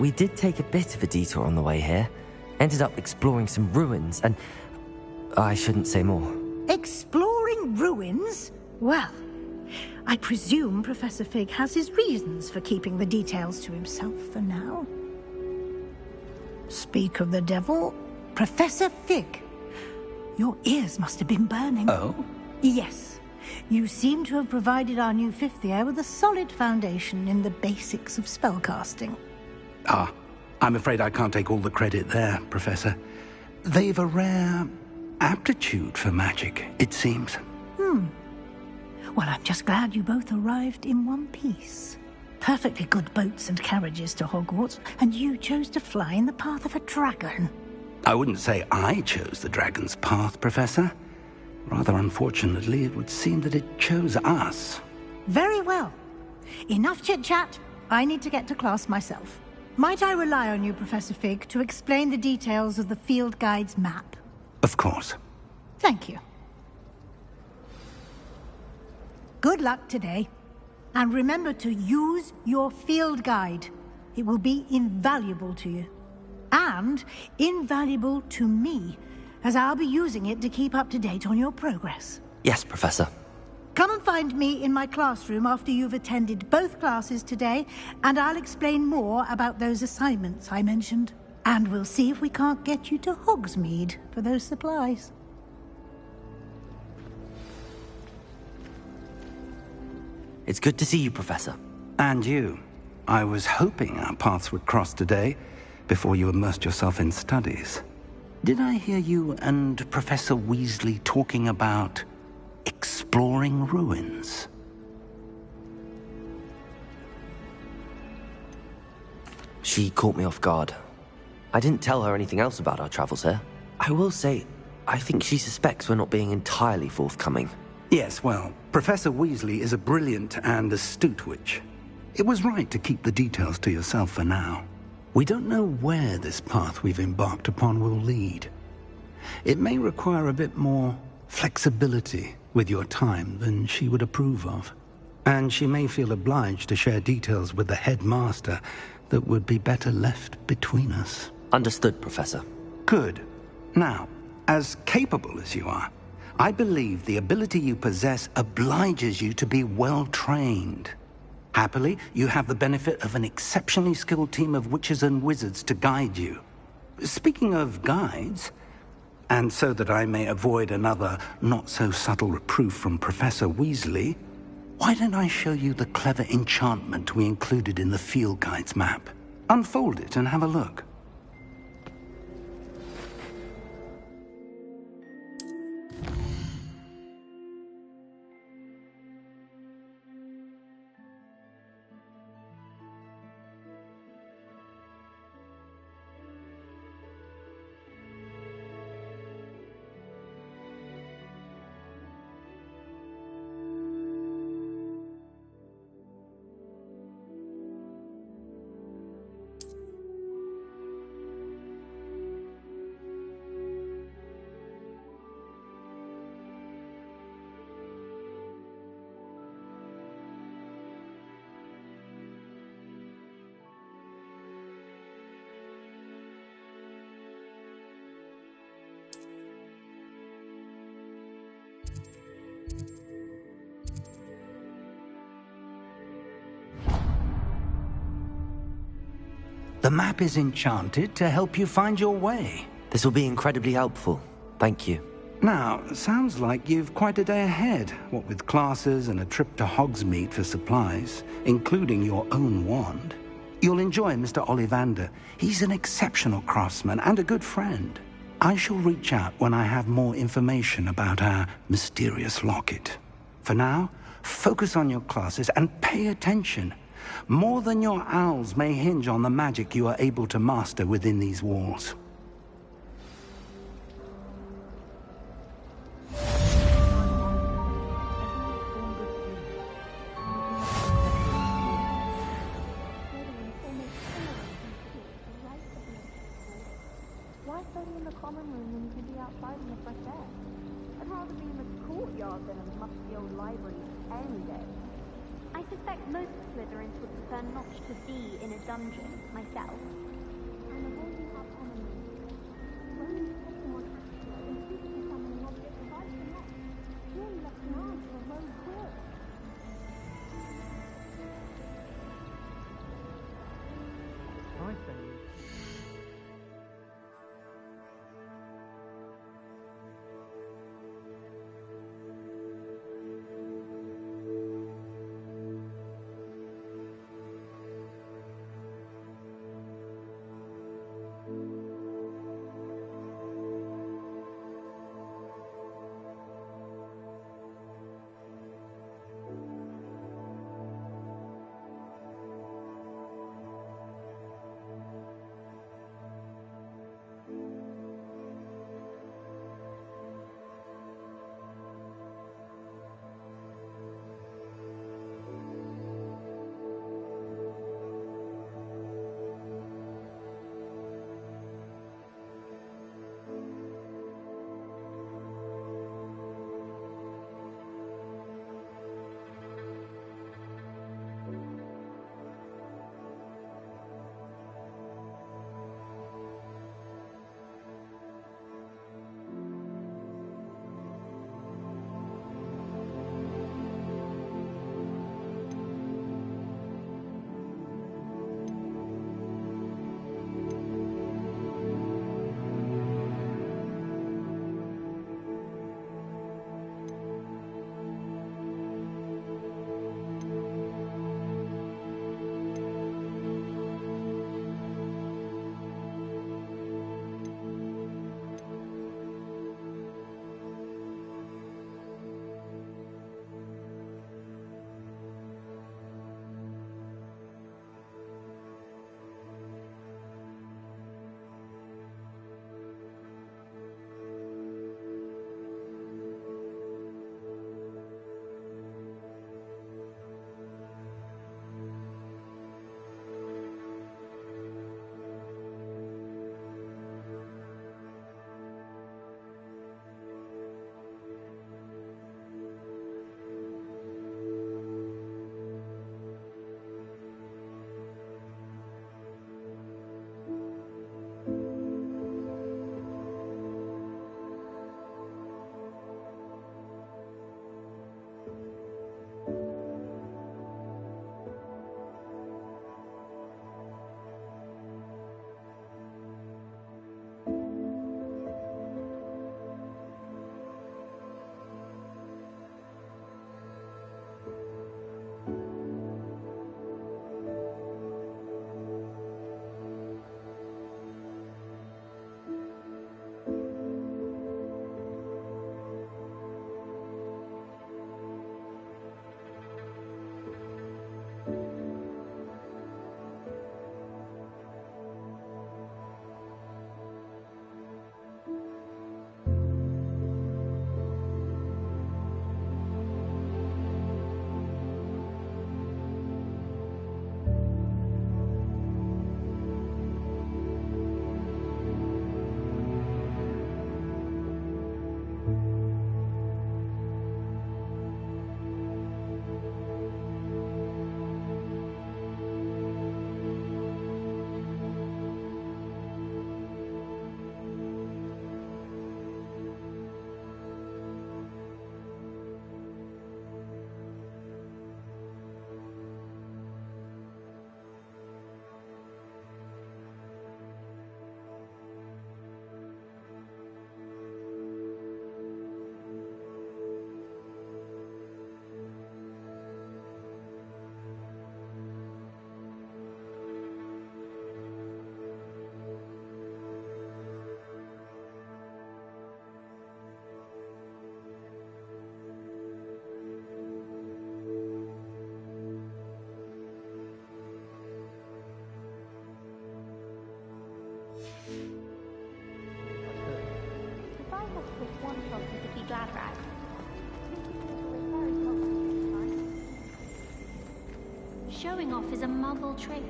We did take a bit of a detour on the way here. Ended up exploring some ruins and... I shouldn't say more. Exploring ruins? Well, I presume Professor Fig has his reasons for keeping the details to himself for now. Speak of the devil, Professor Fig. Your ears must have been burning. Oh? Yes. You seem to have provided our new fifth year with a solid foundation in the basics of spellcasting. Ah, I'm afraid I can't take all the credit there, Professor. They've a rare aptitude for magic, it seems. Well, I'm just glad you both arrived in one piece. Perfectly good boats and carriages to Hogwarts, and you chose to fly in the path of a dragon. I wouldn't say I chose the dragon's path, Professor. Rather unfortunately, it would seem that it chose us. Very well. Enough chit-chat. I need to get to class myself. Might I rely on you, Professor Fig, to explain the details of the field guide's map? Of course. Thank you. Good luck today. And remember to use your field guide. It will be invaluable to you. And invaluable to me, as I'll be using it to keep up to date on your progress. Yes, Professor. Come and find me in my classroom after you've attended both classes today, and I'll explain more about those assignments I mentioned. And we'll see if we can't get you to Hogsmeade for those supplies. It's good to see you, Professor. And you. I was hoping our paths would cross today, before you immersed yourself in studies. Did I hear you and Professor Weasley talking about exploring ruins? She caught me off guard. I didn't tell her anything else about our travels here. I will say, I think she suspects we're not being entirely forthcoming. Yes, well, Professor Weasley is a brilliant and astute witch. It was right to keep the details to yourself for now. We don't know where this path we've embarked upon will lead. It may require a bit more flexibility with your time than she would approve of. And she may feel obliged to share details with the headmaster that would be better left between us. Understood, Professor. Good. Now, as capable as you are, I believe the ability you possess obliges you to be well trained. Happily, you have the benefit of an exceptionally skilled team of witches and wizards to guide you. Speaking of guides, and so that I may avoid another not-so-subtle reproof from Professor Weasley, why don't I show you the clever enchantment we included in the field guide's map? Unfold it and have a look. The map is enchanted to help you find your way. This will be incredibly helpful. Thank you. Now, sounds like you've quite a day ahead, what with classes and a trip to Hogsmeade for supplies, including your own wand. You'll enjoy Mr. Ollivander. He's an exceptional craftsman and a good friend. I shall reach out when I have more information about our mysterious locket. For now, focus on your classes and pay attention. More than your owls may hinge on the magic you are able to master within these walls. Why study in the common room when you can be outside in the fresh air? I'd rather be in the courtyard than a musty old library any day. I suspect most Slytherins would prefer not to be in a dungeon, myself. And the way you have common rooms, when you take someone and speak to someone an object provides them that, really left an arm for a rogue quill. I think. showing off is a Muggle trait.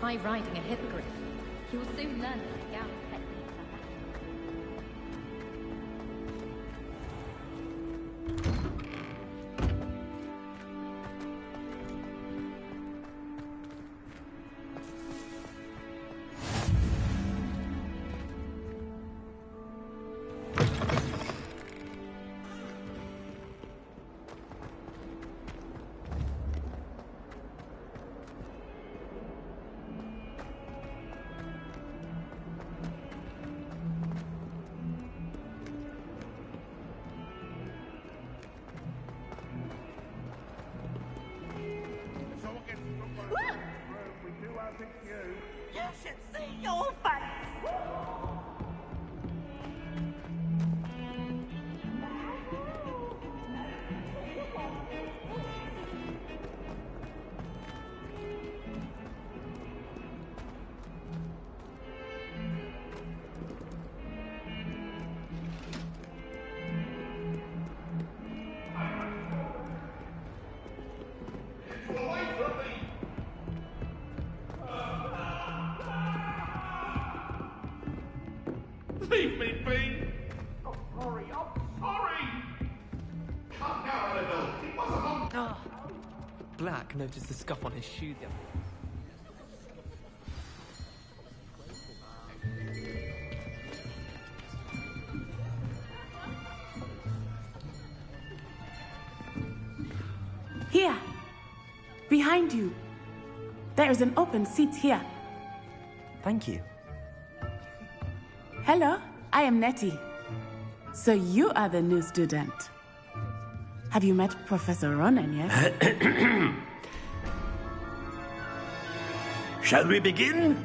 Try riding a hippogriff. You'll soon learn that Gaunt's techniques are back. You should see your face! Leave me be! I'm sorry, I'm sorry! Calm down, Annabelle. It was a long... Black noticed the scuff on his shoe the other Here! Behind you! There is an open seat here. Thank you. Hello, I am Nettie. So you are the new student. Have you met Professor Ronan yet? Shall we begin?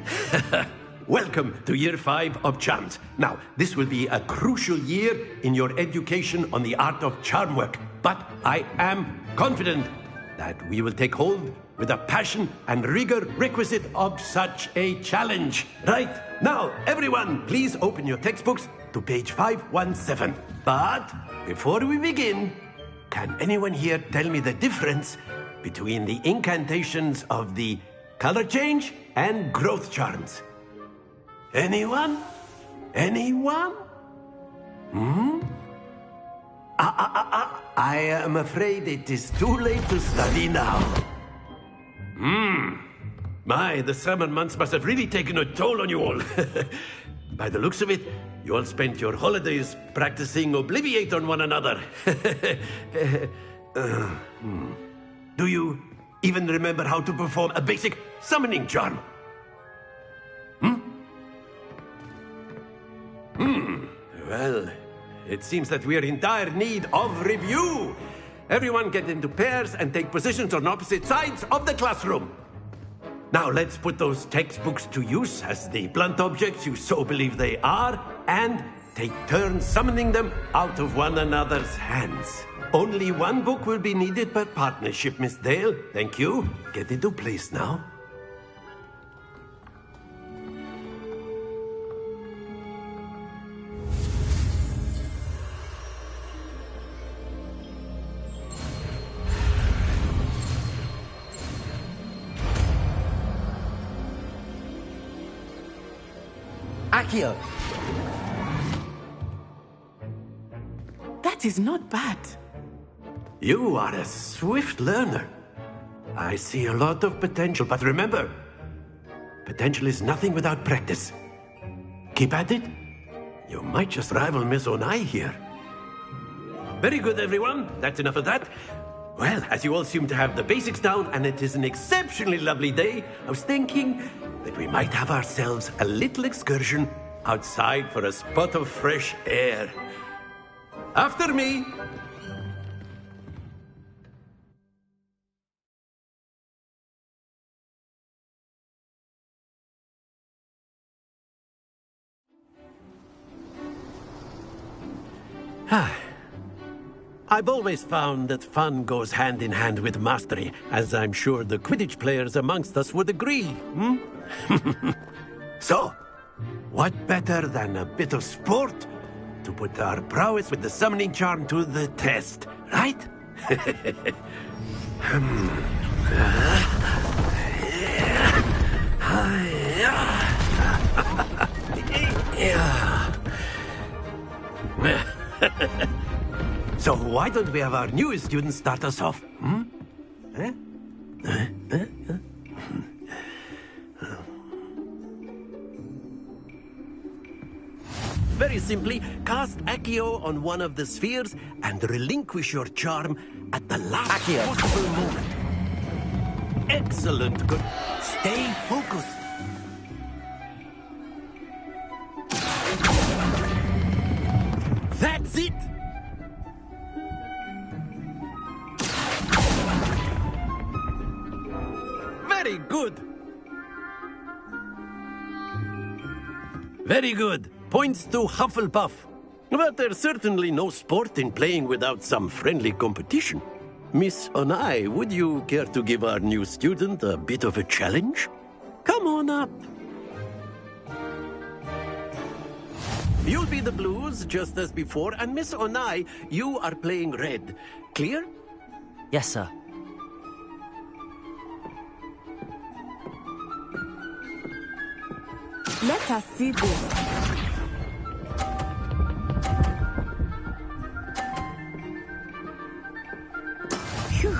Welcome to Year 5 of Charms. Now, this will be a crucial year in your education on the art of charm work, but I am confident that we will take hold with the passion and rigor requisite of such a challenge. Right, now, everyone, please open your textbooks to page 517. But before we begin, can anyone here tell me the difference between the incantations of the color change and growth charms? Anyone? Anyone? I am afraid it is too late to study now. My, the summer months must have really taken a toll on you all. By the looks of it, you all spent your holidays practicing Obliviate on one another. Do you even remember how to perform a basic summoning charm? Well, it seems that we are in dire need of review. Everyone get into pairs and take positions on opposite sides of the classroom. Now let's put those textbooks to use as the blunt objects you so believe they are, and take turns summoning them out of one another's hands. Only one book will be needed per partnership, Miss Dale. Thank you. Get into place now. Accio! That is not bad. You are a swift learner. I see a lot of potential, but remember, potential is nothing without practice. Keep at it. You might just rival Miss Onai here. Very good, everyone. That's enough of that. Well, as you all seem to have the basics down, and it is an exceptionally lovely day, I was thinking that we might have ourselves a little excursion outside for a spot of fresh air. After me. I've always found that fun goes hand in hand with mastery, as I'm sure the Quidditch players amongst us would agree, hmm? So, what better than a bit of sport to put our prowess with the summoning charm to the test, right? So why don't we have our newest student start us off? Hmm? Very simply, cast Accio on one of the spheres and relinquish your charm at the last possible moment. Excellent. Good. Stay focused. That's it! Very good. Very good. Points to Hufflepuff. But there's certainly no sport in playing without some friendly competition. Miss Onai, would you care to give our new student a bit of a challenge? Come on up. You'll be the blues, just as before, and Miss Onai, you are playing red. Clear? Yes, sir. Let us see this. Phew.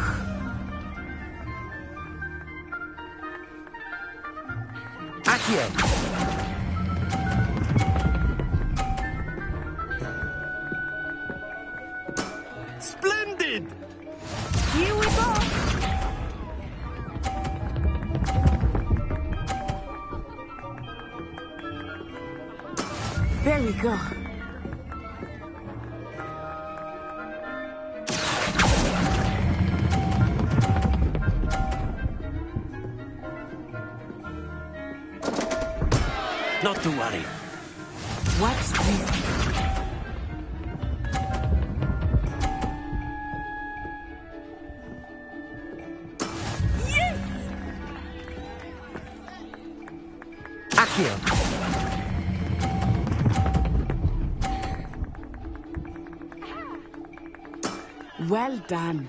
Accio. Splendid! Here we go. There we go. Not to worry. Watch this. Yes! Accio. Well done.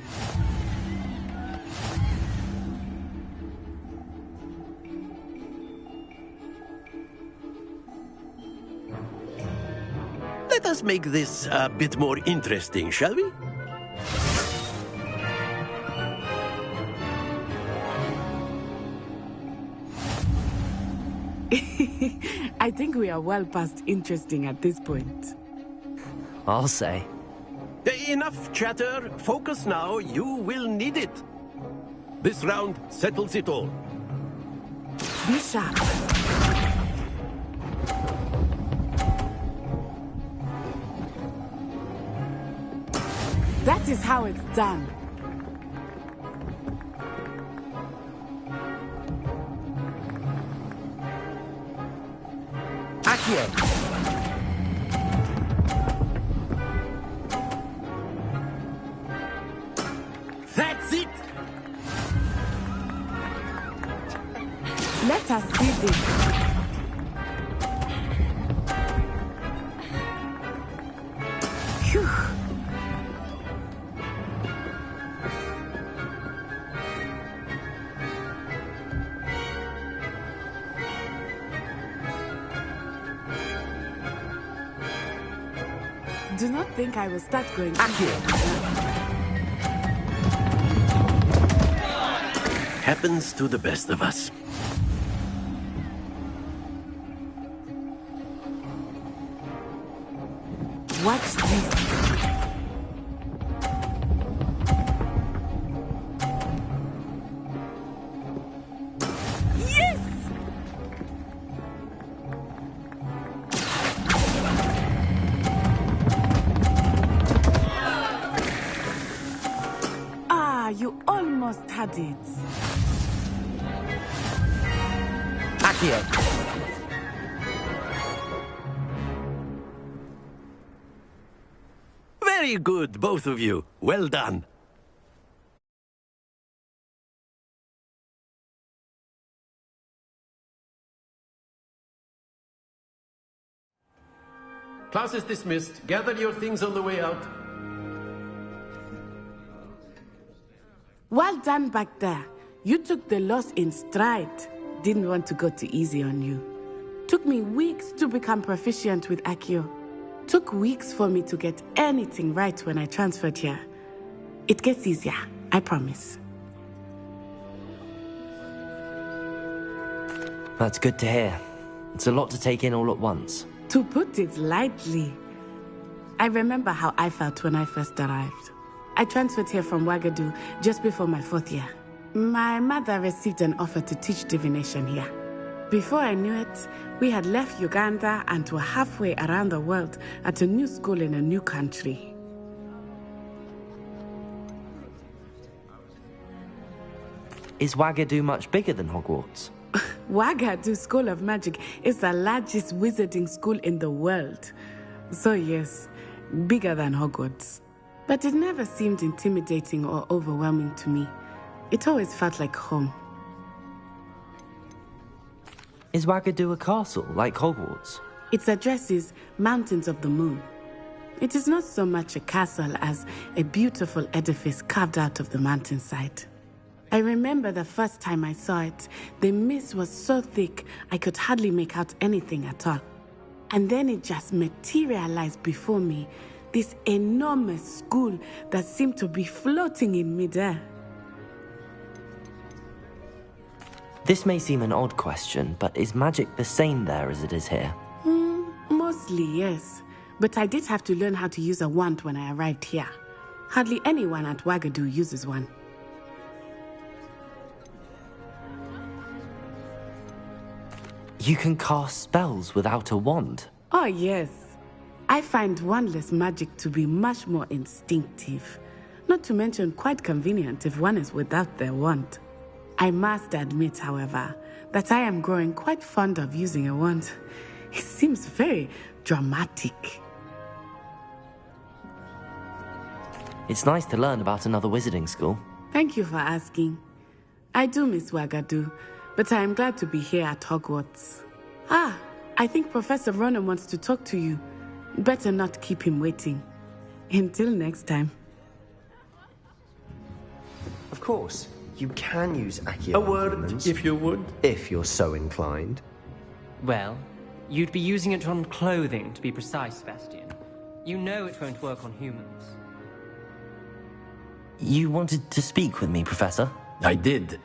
Let us make this a bit more interesting, shall we? I think we are well past interesting at this point. I'll say. Enough chatter. Focus now. You will need it. This round settles it all. Be sharp. That is how it's done. Accio. That's it! Let us see this. Phew. Do not think I will start going. Happens to the best of us. Watch this. Yes! Ah, you almost had it. Accio. Very good, both of you. Well done. Class is dismissed. Gather your things on the way out. Well done back there. You took the loss in stride. Didn't want to go too easy on you. Took me weeks to become proficient with Accio. Took weeks for me to get anything right when I transferred here. It gets easier, I promise. That's good to hear. It's a lot to take in all at once. To put it lightly, I remember how I felt when I first arrived. I transferred here from Wagadu just before my 4th year. My mother received an offer to teach divination here. Before I knew it, we had left Uganda and were halfway around the world at a new school in a new country. Is Wagadu much bigger than Hogwarts? Wagadu School of Magic is the largest wizarding school in the world. So yes, bigger than Hogwarts. But it never seemed intimidating or overwhelming to me. It always felt like home. Is Wagadu a castle, like Hogwarts? Its address is Mountains of the Moon. It is not so much a castle as a beautiful edifice carved out of the mountainside. I remember the first time I saw it, the mist was so thick I could hardly make out anything at all. And then it just materialized before me, this enormous school that seemed to be floating in midair. This may seem an odd question, but is magic the same there as it is here? Mostly, yes. But I did have to learn how to use a wand when I arrived here. Hardly anyone at Wagadu uses one. You can cast spells without a wand? Oh, yes. I find wandless magic to be much more instinctive. Not to mention quite convenient if one is without their wand. I must admit, however, that I am growing quite fond of using a wand. It seems very dramatic. It's nice to learn about another wizarding school. Thank you for asking. I do miss Wagadu, but I am glad to be here at Hogwarts. I think Professor Ronen wants to talk to you. Better not keep him waiting. Until next time. Of course, you can use Accio. A word, if you would. If you're so inclined. Well, you'd be using it on clothing, to be precise, Sebastian. You know it won't work on humans. You wanted to speak with me, Professor? I did.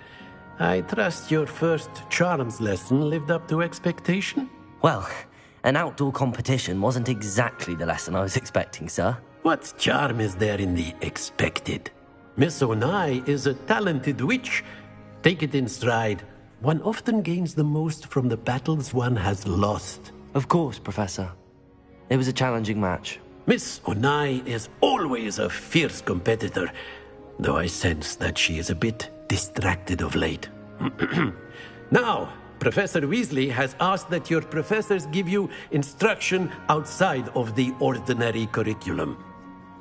I trust your first charms lesson lived up to expectation? Well, an outdoor competition wasn't exactly the lesson I was expecting, sir. What charm is there in the expected? Miss Onai is a talented witch. Take it in stride. One often gains the most from the battles one has lost. Of course, Professor. It was a challenging match. Miss Onai is always a fierce competitor, though I sense that she is a bit distracted of late. Now, Professor Weasley has asked that your professors give you instruction outside of the ordinary curriculum.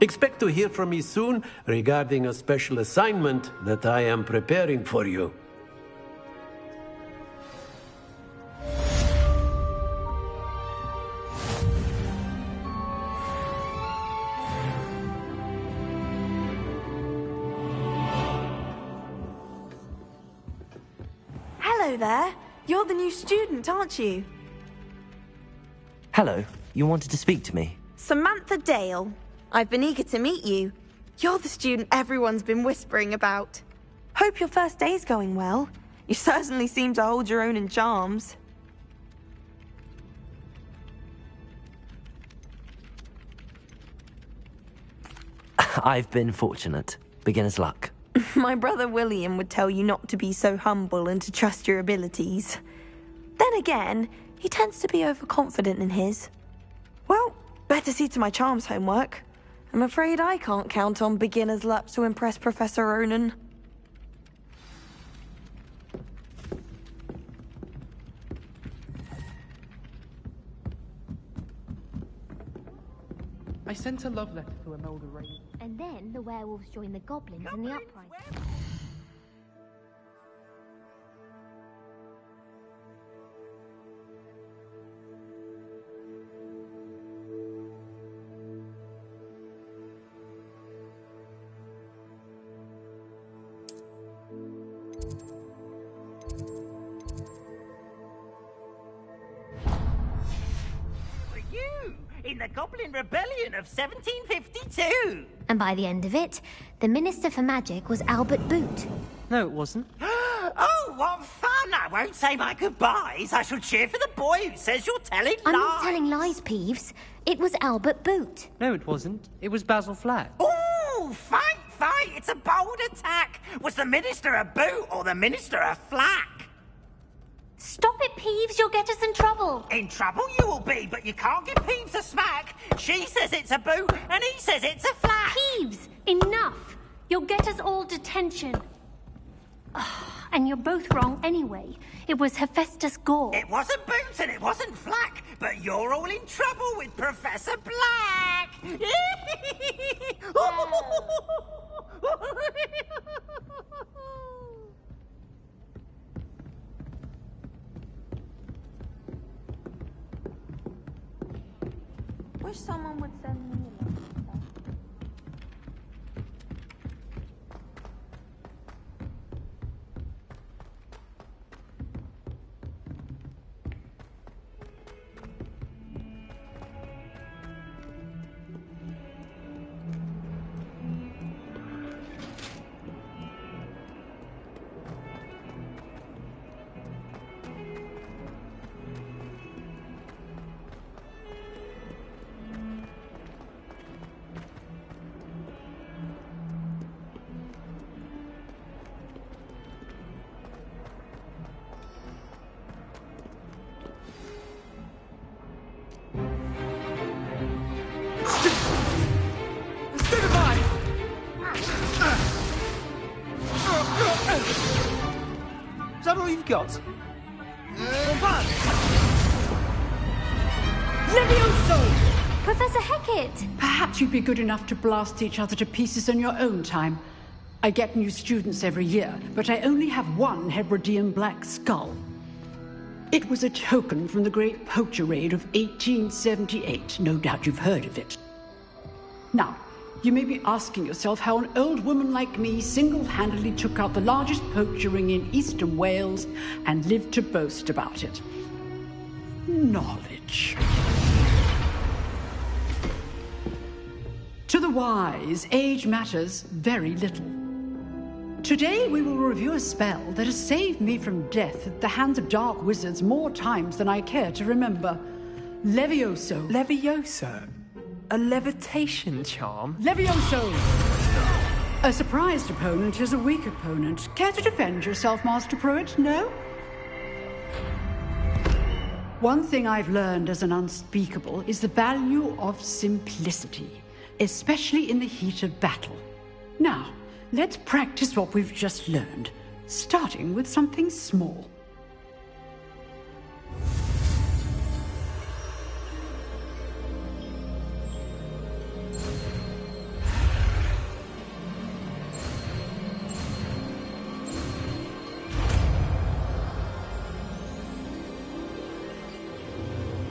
Expect to hear from me soon regarding a special assignment that I am preparing for you. Hello there. You're the new student, aren't you? Hello. You wanted to speak to me? Samantha Dale. I've been eager to meet you. You're the student everyone's been whispering about. Hope your first day's going well. You certainly seem to hold your own in charms. I've been fortunate. Beginner's luck. My brother William would tell you not to be so humble and to trust your abilities. Then again, he tends to be overconfident in his. Well, better see to my charms homework. I'm afraid I can't count on beginner's luck to impress Professor Ronen. I sent a love letter to Imelda Rain. And then the werewolves joined the goblins in the uprising. In the Goblin Rebellion of 1752. And by the end of it, the Minister for Magic was Albert Boot. No, it wasn't. Oh, what fun! I won't say my goodbyes. I shall cheer for the boy who says you're telling lies. I'm not telling lies, Peeves. It was Albert Boot. No, it wasn't. It was Basil Flack. Ooh, fight! It's a bold attack. Was the Minister a boot or the Minister a flack? Stop it, Peeves. You'll get us in trouble. In trouble you will be, but you can't give Peeves a smack. She says it's a boot, and he says it's a flack. Peeves, enough. You'll get us all detention. And you're both wrong anyway. It was Hephaestus Gore. It wasn't boot and it wasn't flack, but you're all in trouble with Professor Black. Wish someone would send me a letter. Is that all you've got? Levioso! Professor Hecat! Perhaps you'd be good enough to blast each other to pieces in your own time. I get new students every year, but I only have one Hebridean black skull. It was a token from the Great Poacher Raid of 1878. No doubt you've heard of it. Now, you may be asking yourself how an old woman like me single-handedly took out the largest poacher ring in eastern Wales and lived to boast about it. Knowledge. To the wise, age matters very little. Today we will review a spell that has saved me from death at the hands of dark wizards more times than I care to remember. Levioso. Levioso? A levitation charm? Levioso! A surprised opponent is a weak opponent. Care to defend yourself, Master Pruitt? No? One thing I've learned as an unspeakable is the value of simplicity, especially in the heat of battle. Now, let's practice what we've just learned, starting with something small.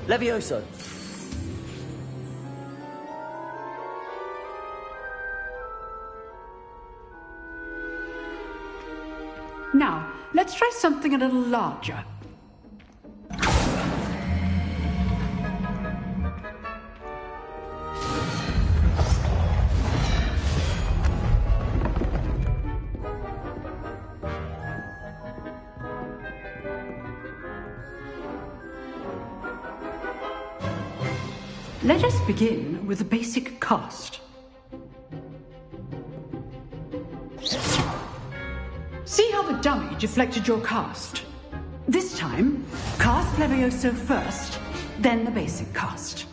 Levioso. Now, let's try something a little larger. Let us begin with the basic cast. See how the dummy deflected your cast? This time, cast Levioso first, then the basic cast.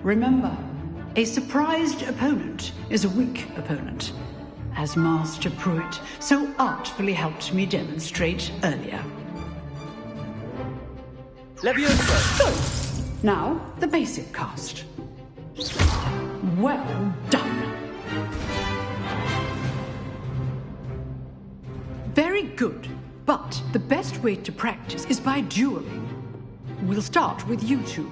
Remember, a surprised opponent is a weak opponent, as Master Pruitt so artfully helped me demonstrate earlier. Levioso! Now, the basic cast. Well done. Very good. But the best way to practice is by dueling. We'll start with you two.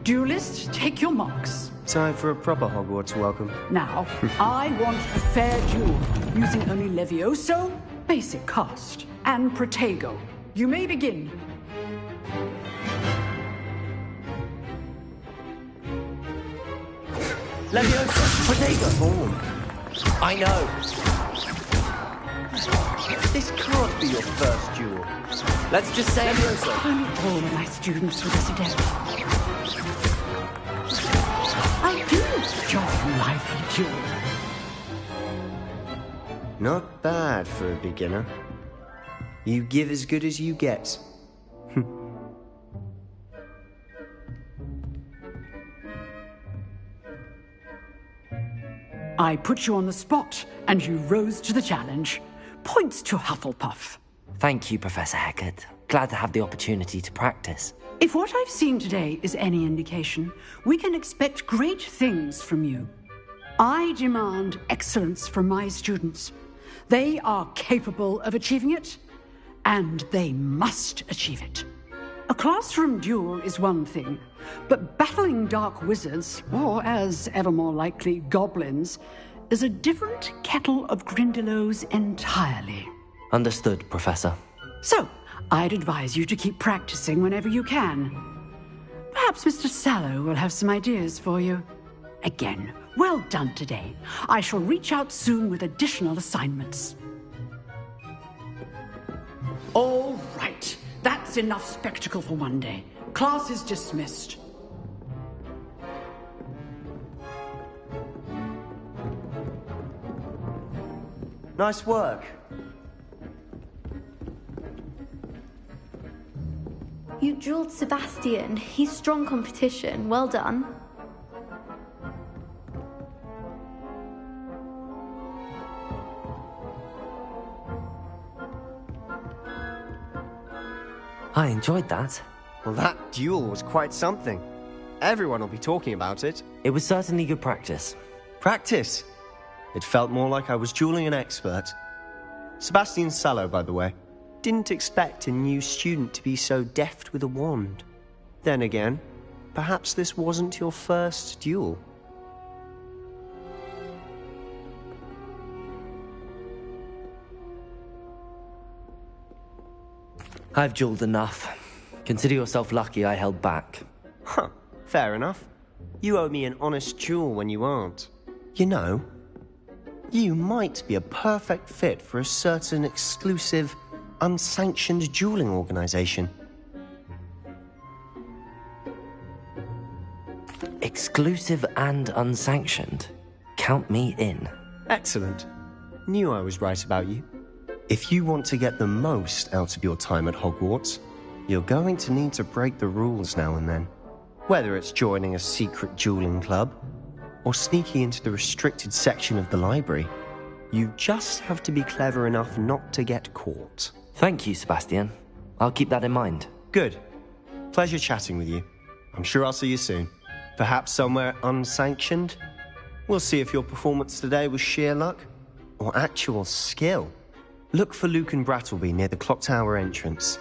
Duelists, take your marks. Time for a proper Hogwarts welcome. Now, I want a fair duel, using only Levioso, basic cast, and Protego. You may begin. Leviosa! Protego! I know. This can't be your first duel. Let's just say Leviosa. Only all of my students with this adept. I do enjoy a lively duel. Not bad for a beginner. You give as good as you get. I put you on the spot, and you rose to the challenge. Points to Hufflepuff. Thank you, Professor Hecat. Glad to have the opportunity to practice. If what I've seen today is any indication, we can expect great things from you. I demand excellence from my students. They are capable of achieving it, and they must achieve it. A classroom duel is one thing, but battling dark wizards, or as ever more likely, goblins, is a different kettle of Grindylows entirely. Understood, Professor. So, I'd advise you to keep practicing whenever you can. Perhaps Mr. Sallow will have some ideas for you. Again, well done today. I shall reach out soon with additional assignments. All right. That's enough spectacle for one day. Class is dismissed. Nice work. You dueled Sebastian. He's strong competition. Well done. I enjoyed that. Well, that duel was quite something. Everyone will be talking about it. It was certainly good practice. Practice? It felt more like I was dueling an expert. Sebastian Sallow, by the way. Didn't expect a new student to be so deft with a wand. Then again, perhaps this wasn't your first duel. I've dueled enough. Consider yourself lucky I held back. Huh, fair enough. You owe me an honest duel when you aren't. You know, you might be a perfect fit for a certain exclusive, unsanctioned dueling organization. Exclusive and unsanctioned? Count me in. Excellent. Knew I was right about you. If you want to get the most out of your time at Hogwarts, you're going to need to break the rules now and then. Whether it's joining a secret dueling club, or sneaking into the restricted section of the library, you just have to be clever enough not to get caught. Thank you, Sebastian. I'll keep that in mind. Good. Pleasure chatting with you. I'm sure I'll see you soon. Perhaps somewhere unsanctioned? We'll see if your performance today was sheer luck, or actual skill. Look for Lucan Brattleby near the Clock Tower entrance.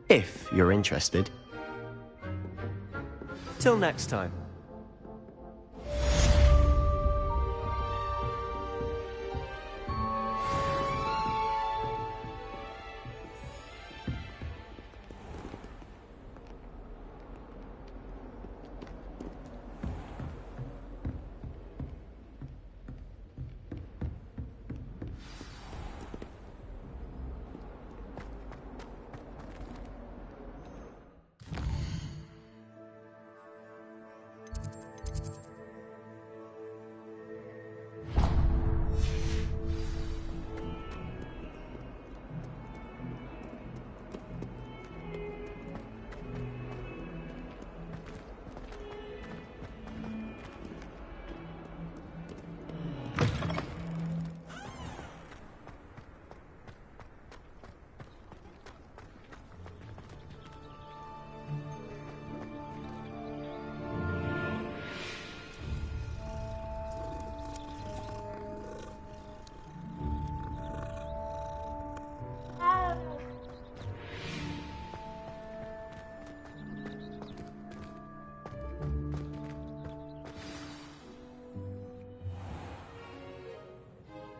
If you're interested. Till next time.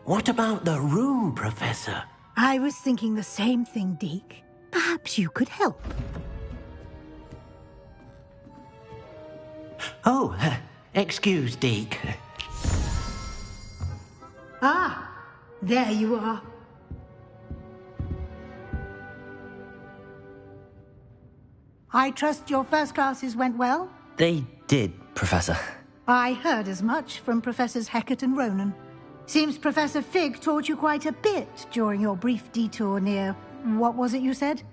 What about the room, Professor? I was thinking the same thing, Deke. Perhaps you could help. Oh, excuse, Deke. Ah, there you are. I trust your first classes went well? They did, Professor. I heard as much from Professors Hecat and Ronan. Seems Professor Fig taught you quite a bit during your brief detour near... what was it you said?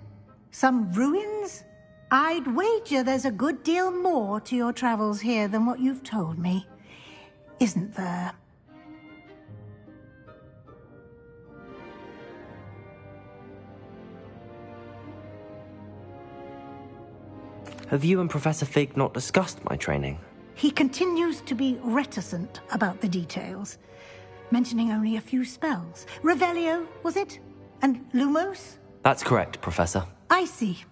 Some ruins? I'd wager there's a good deal more to your travels here than what you've told me. Isn't there? Have you and Professor Fig not discussed my training? He continues to be reticent about the details, mentioning only a few spells. Revelio, was it? And Lumos? That's correct, Professor. I see.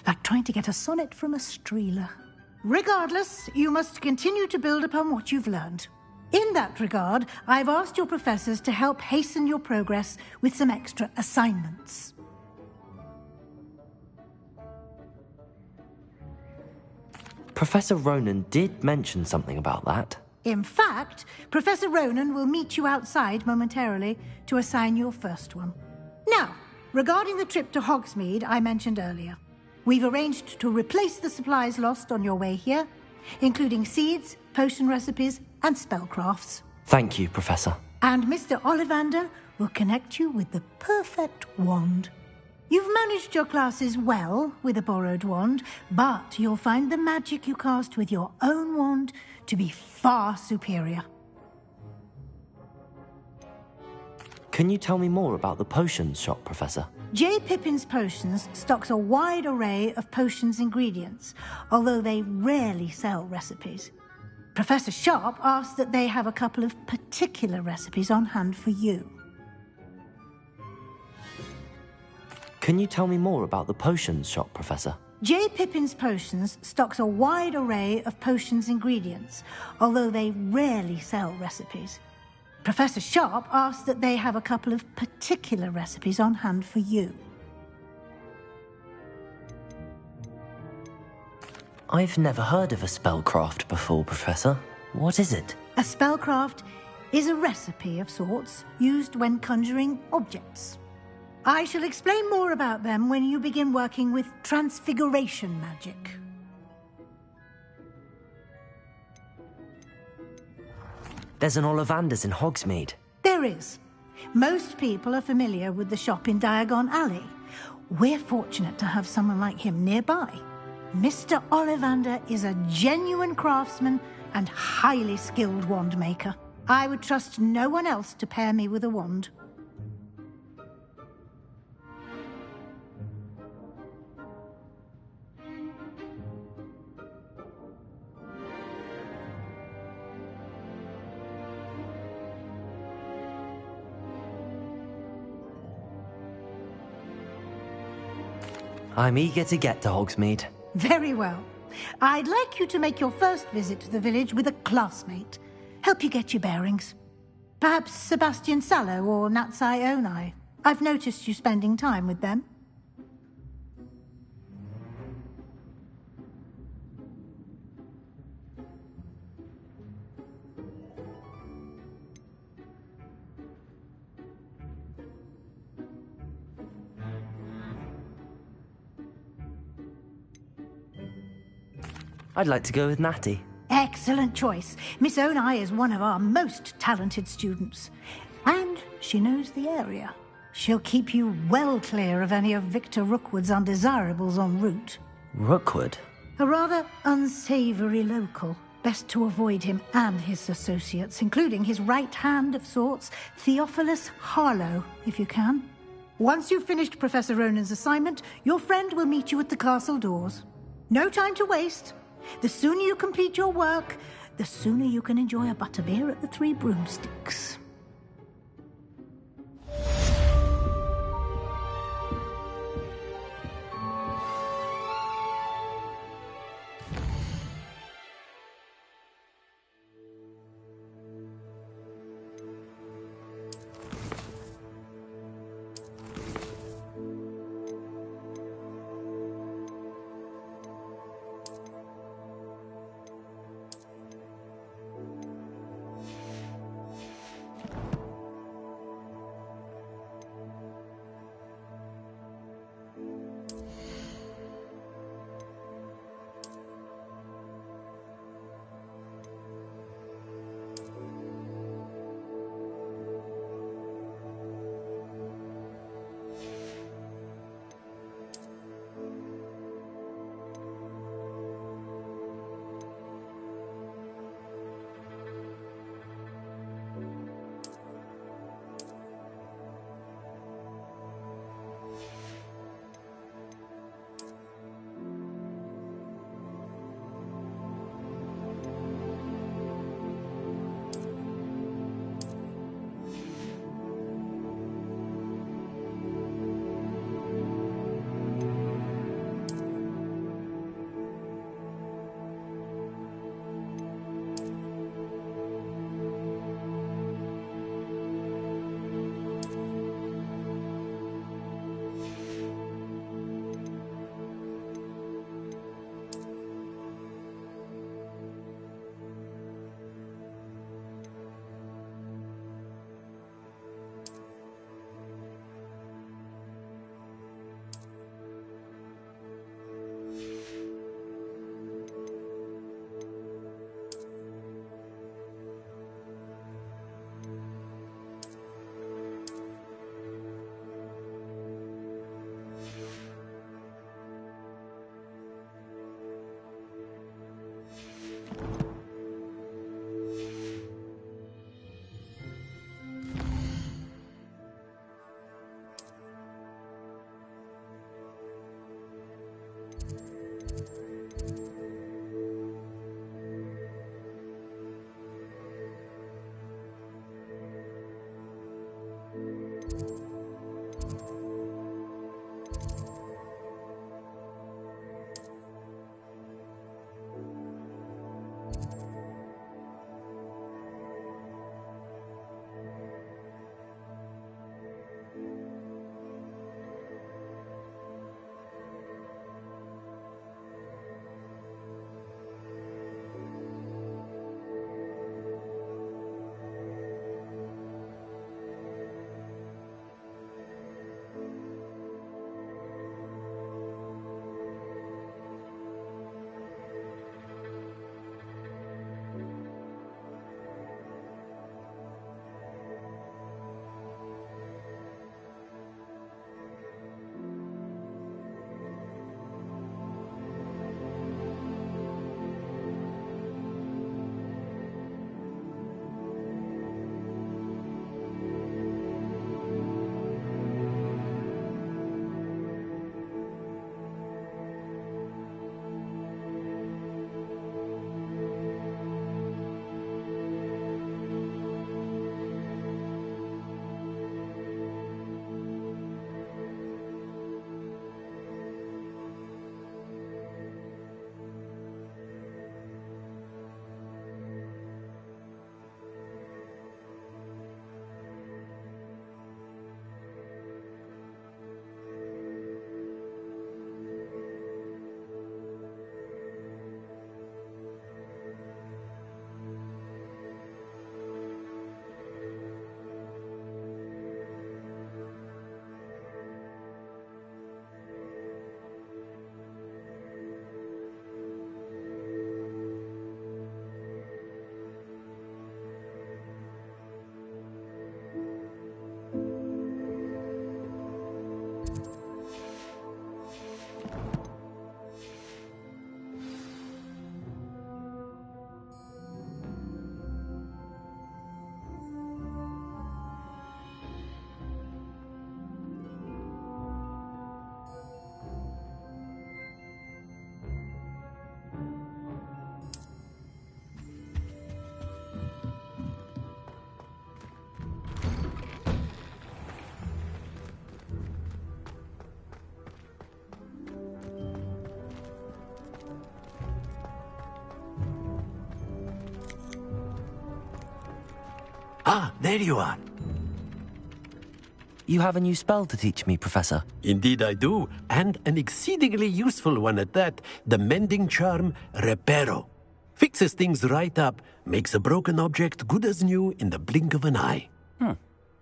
Like trying to get a sonnet from a streeler. Regardless, you must continue to build upon what you've learned. In that regard, I've asked your professors to help hasten your progress with some extra assignments. Professor Ronan did mention something about that. In fact, Professor Ronan will meet you outside momentarily to assign your first one. Now, regarding the trip to Hogsmeade I mentioned earlier, we've arranged to replace the supplies lost on your way here, including seeds, potion recipes, and spellcrafts. Thank you, Professor. And Mr. Ollivander will connect you with the perfect wand. You've managed your classes well with a borrowed wand, but you'll find the magic you cast with your own wand to be far superior. Can you tell me more about the potions shop, Professor? J. Pippin's Potions stocks a wide array of potions ingredients, although they rarely sell recipes. Professor Sharp asked that they have a couple of particular recipes on hand for you. Can you tell me more about the potions shop, Professor? J. Pippin's Potions stocks a wide array of potions ingredients, although they rarely sell recipes. Professor Sharp asked that they have a couple of particular recipes on hand for you. I've never heard of a spellcraft before, Professor. What is it? A spellcraft is a recipe of sorts used when conjuring objects. I shall explain more about them when you begin working with transfiguration magic. There's an Ollivander's in Hogsmeade. There is. Most people are familiar with the shop in Diagon Alley. We're fortunate to have someone like him nearby. Mr. Ollivander is a genuine craftsman and highly skilled wand maker. I would trust no one else to pair me with a wand. I'm eager to get to Hogsmeade. Very well. I'd like you to make your first visit to the village with a classmate. Help you get your bearings. Perhaps Sebastian Sallow or Natsai Onai. I've noticed you spending time with them. I'd like to go with Natty. Excellent choice. Miss Onai is one of our most talented students. And she knows the area. She'll keep you well clear of any of Victor Rookwood's undesirables en route. Rookwood? A rather unsavory local. Best to avoid him and his associates, including his right hand of sorts, Theophilus Harlow, if you can. Once you've finished Professor Ronan's assignment, your friend will meet you at the castle doors. No time to waste. The sooner you complete your work, the sooner you can enjoy a butterbeer at the Three Broomsticks. Ah, there you are. You have a new spell to teach me, Professor. Indeed I do, and an exceedingly useful one at that. The mending charm, Reparo. Fixes things right up, makes a broken object good as new in the blink of an eye.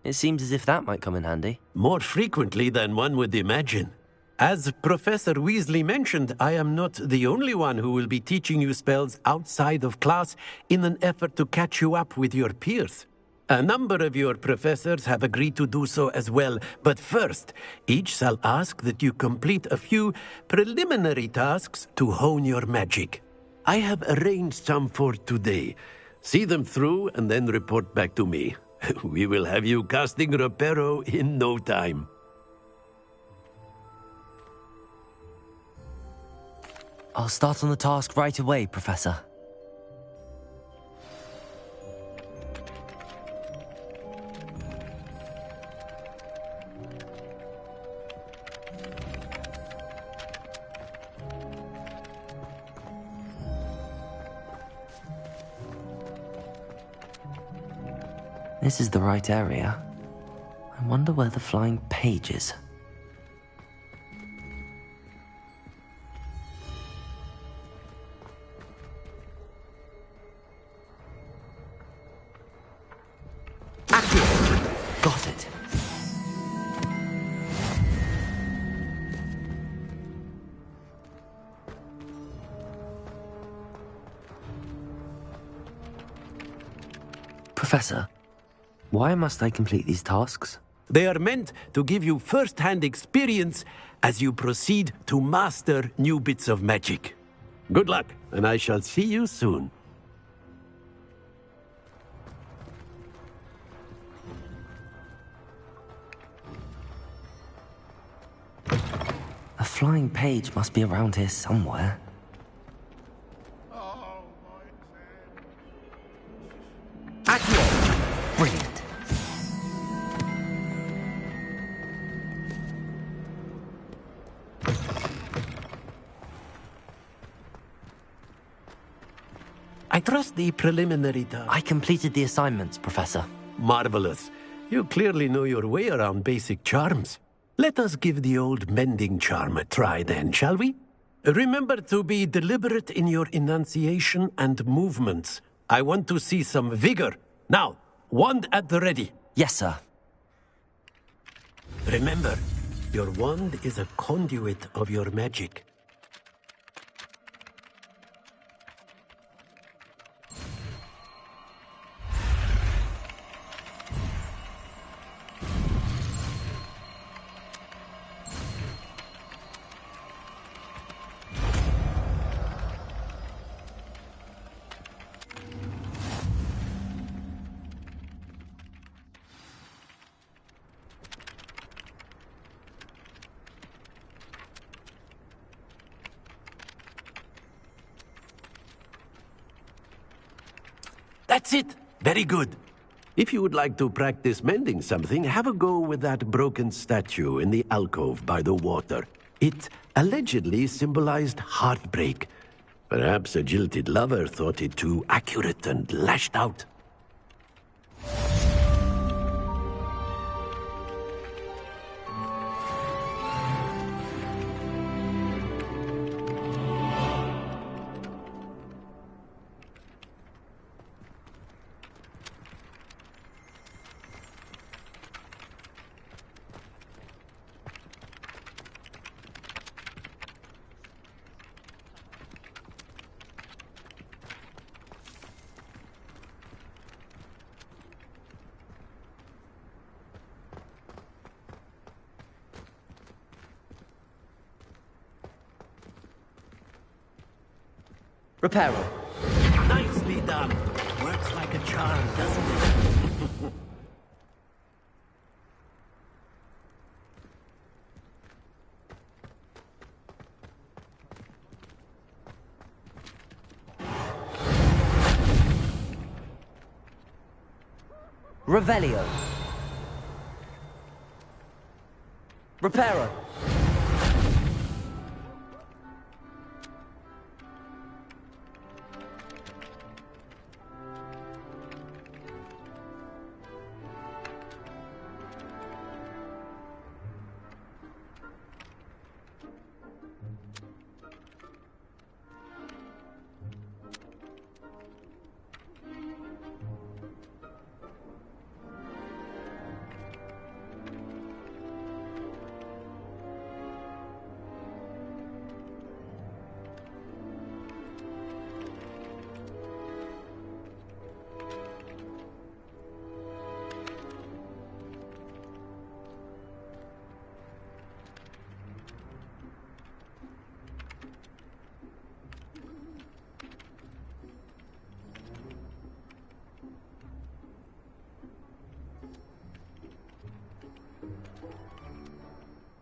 It seems as if that might come in handy. More frequently than one would imagine. As Professor Weasley mentioned, I am not the only one who will be teaching you spells outside of class in an effort to catch you up with your peers. A number of your professors have agreed to do so as well, but first, each shall ask that you complete a few preliminary tasks to hone your magic. I have arranged some for today. See them through and then report back to me. We will have you casting Reparo in no time. I'll start on the task right away, Professor. This is the right area. I wonder where the flying page is. Got it. Professor, why must I complete these tasks? They are meant to give you first-hand experience as you proceed to master new bits of magic. Good luck, and I shall see you soon. flying page must be around here somewhere. Accio! Brilliant. I trust the preliminary task. I completed the assignments, Professor. Marvelous. You clearly know your way around basic charms. Let us give the old mending charm a try then, shall we? Remember to be deliberate in your enunciation and movements. I want to see some vigor. Now, wand at the ready. Yes, sir. Remember, your wand is a conduit of your magic. That's it! Very good. If you would like to practice mending something, have a go with that broken statue in the alcove by the water. It allegedly symbolized heartbreak. Perhaps a jilted lover thought it too accurate and lashed out. Reparo. Nicely done. Works like a charm, doesn't it? Revelio. Reparo.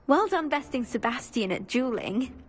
Well done besting Sebastian at dueling.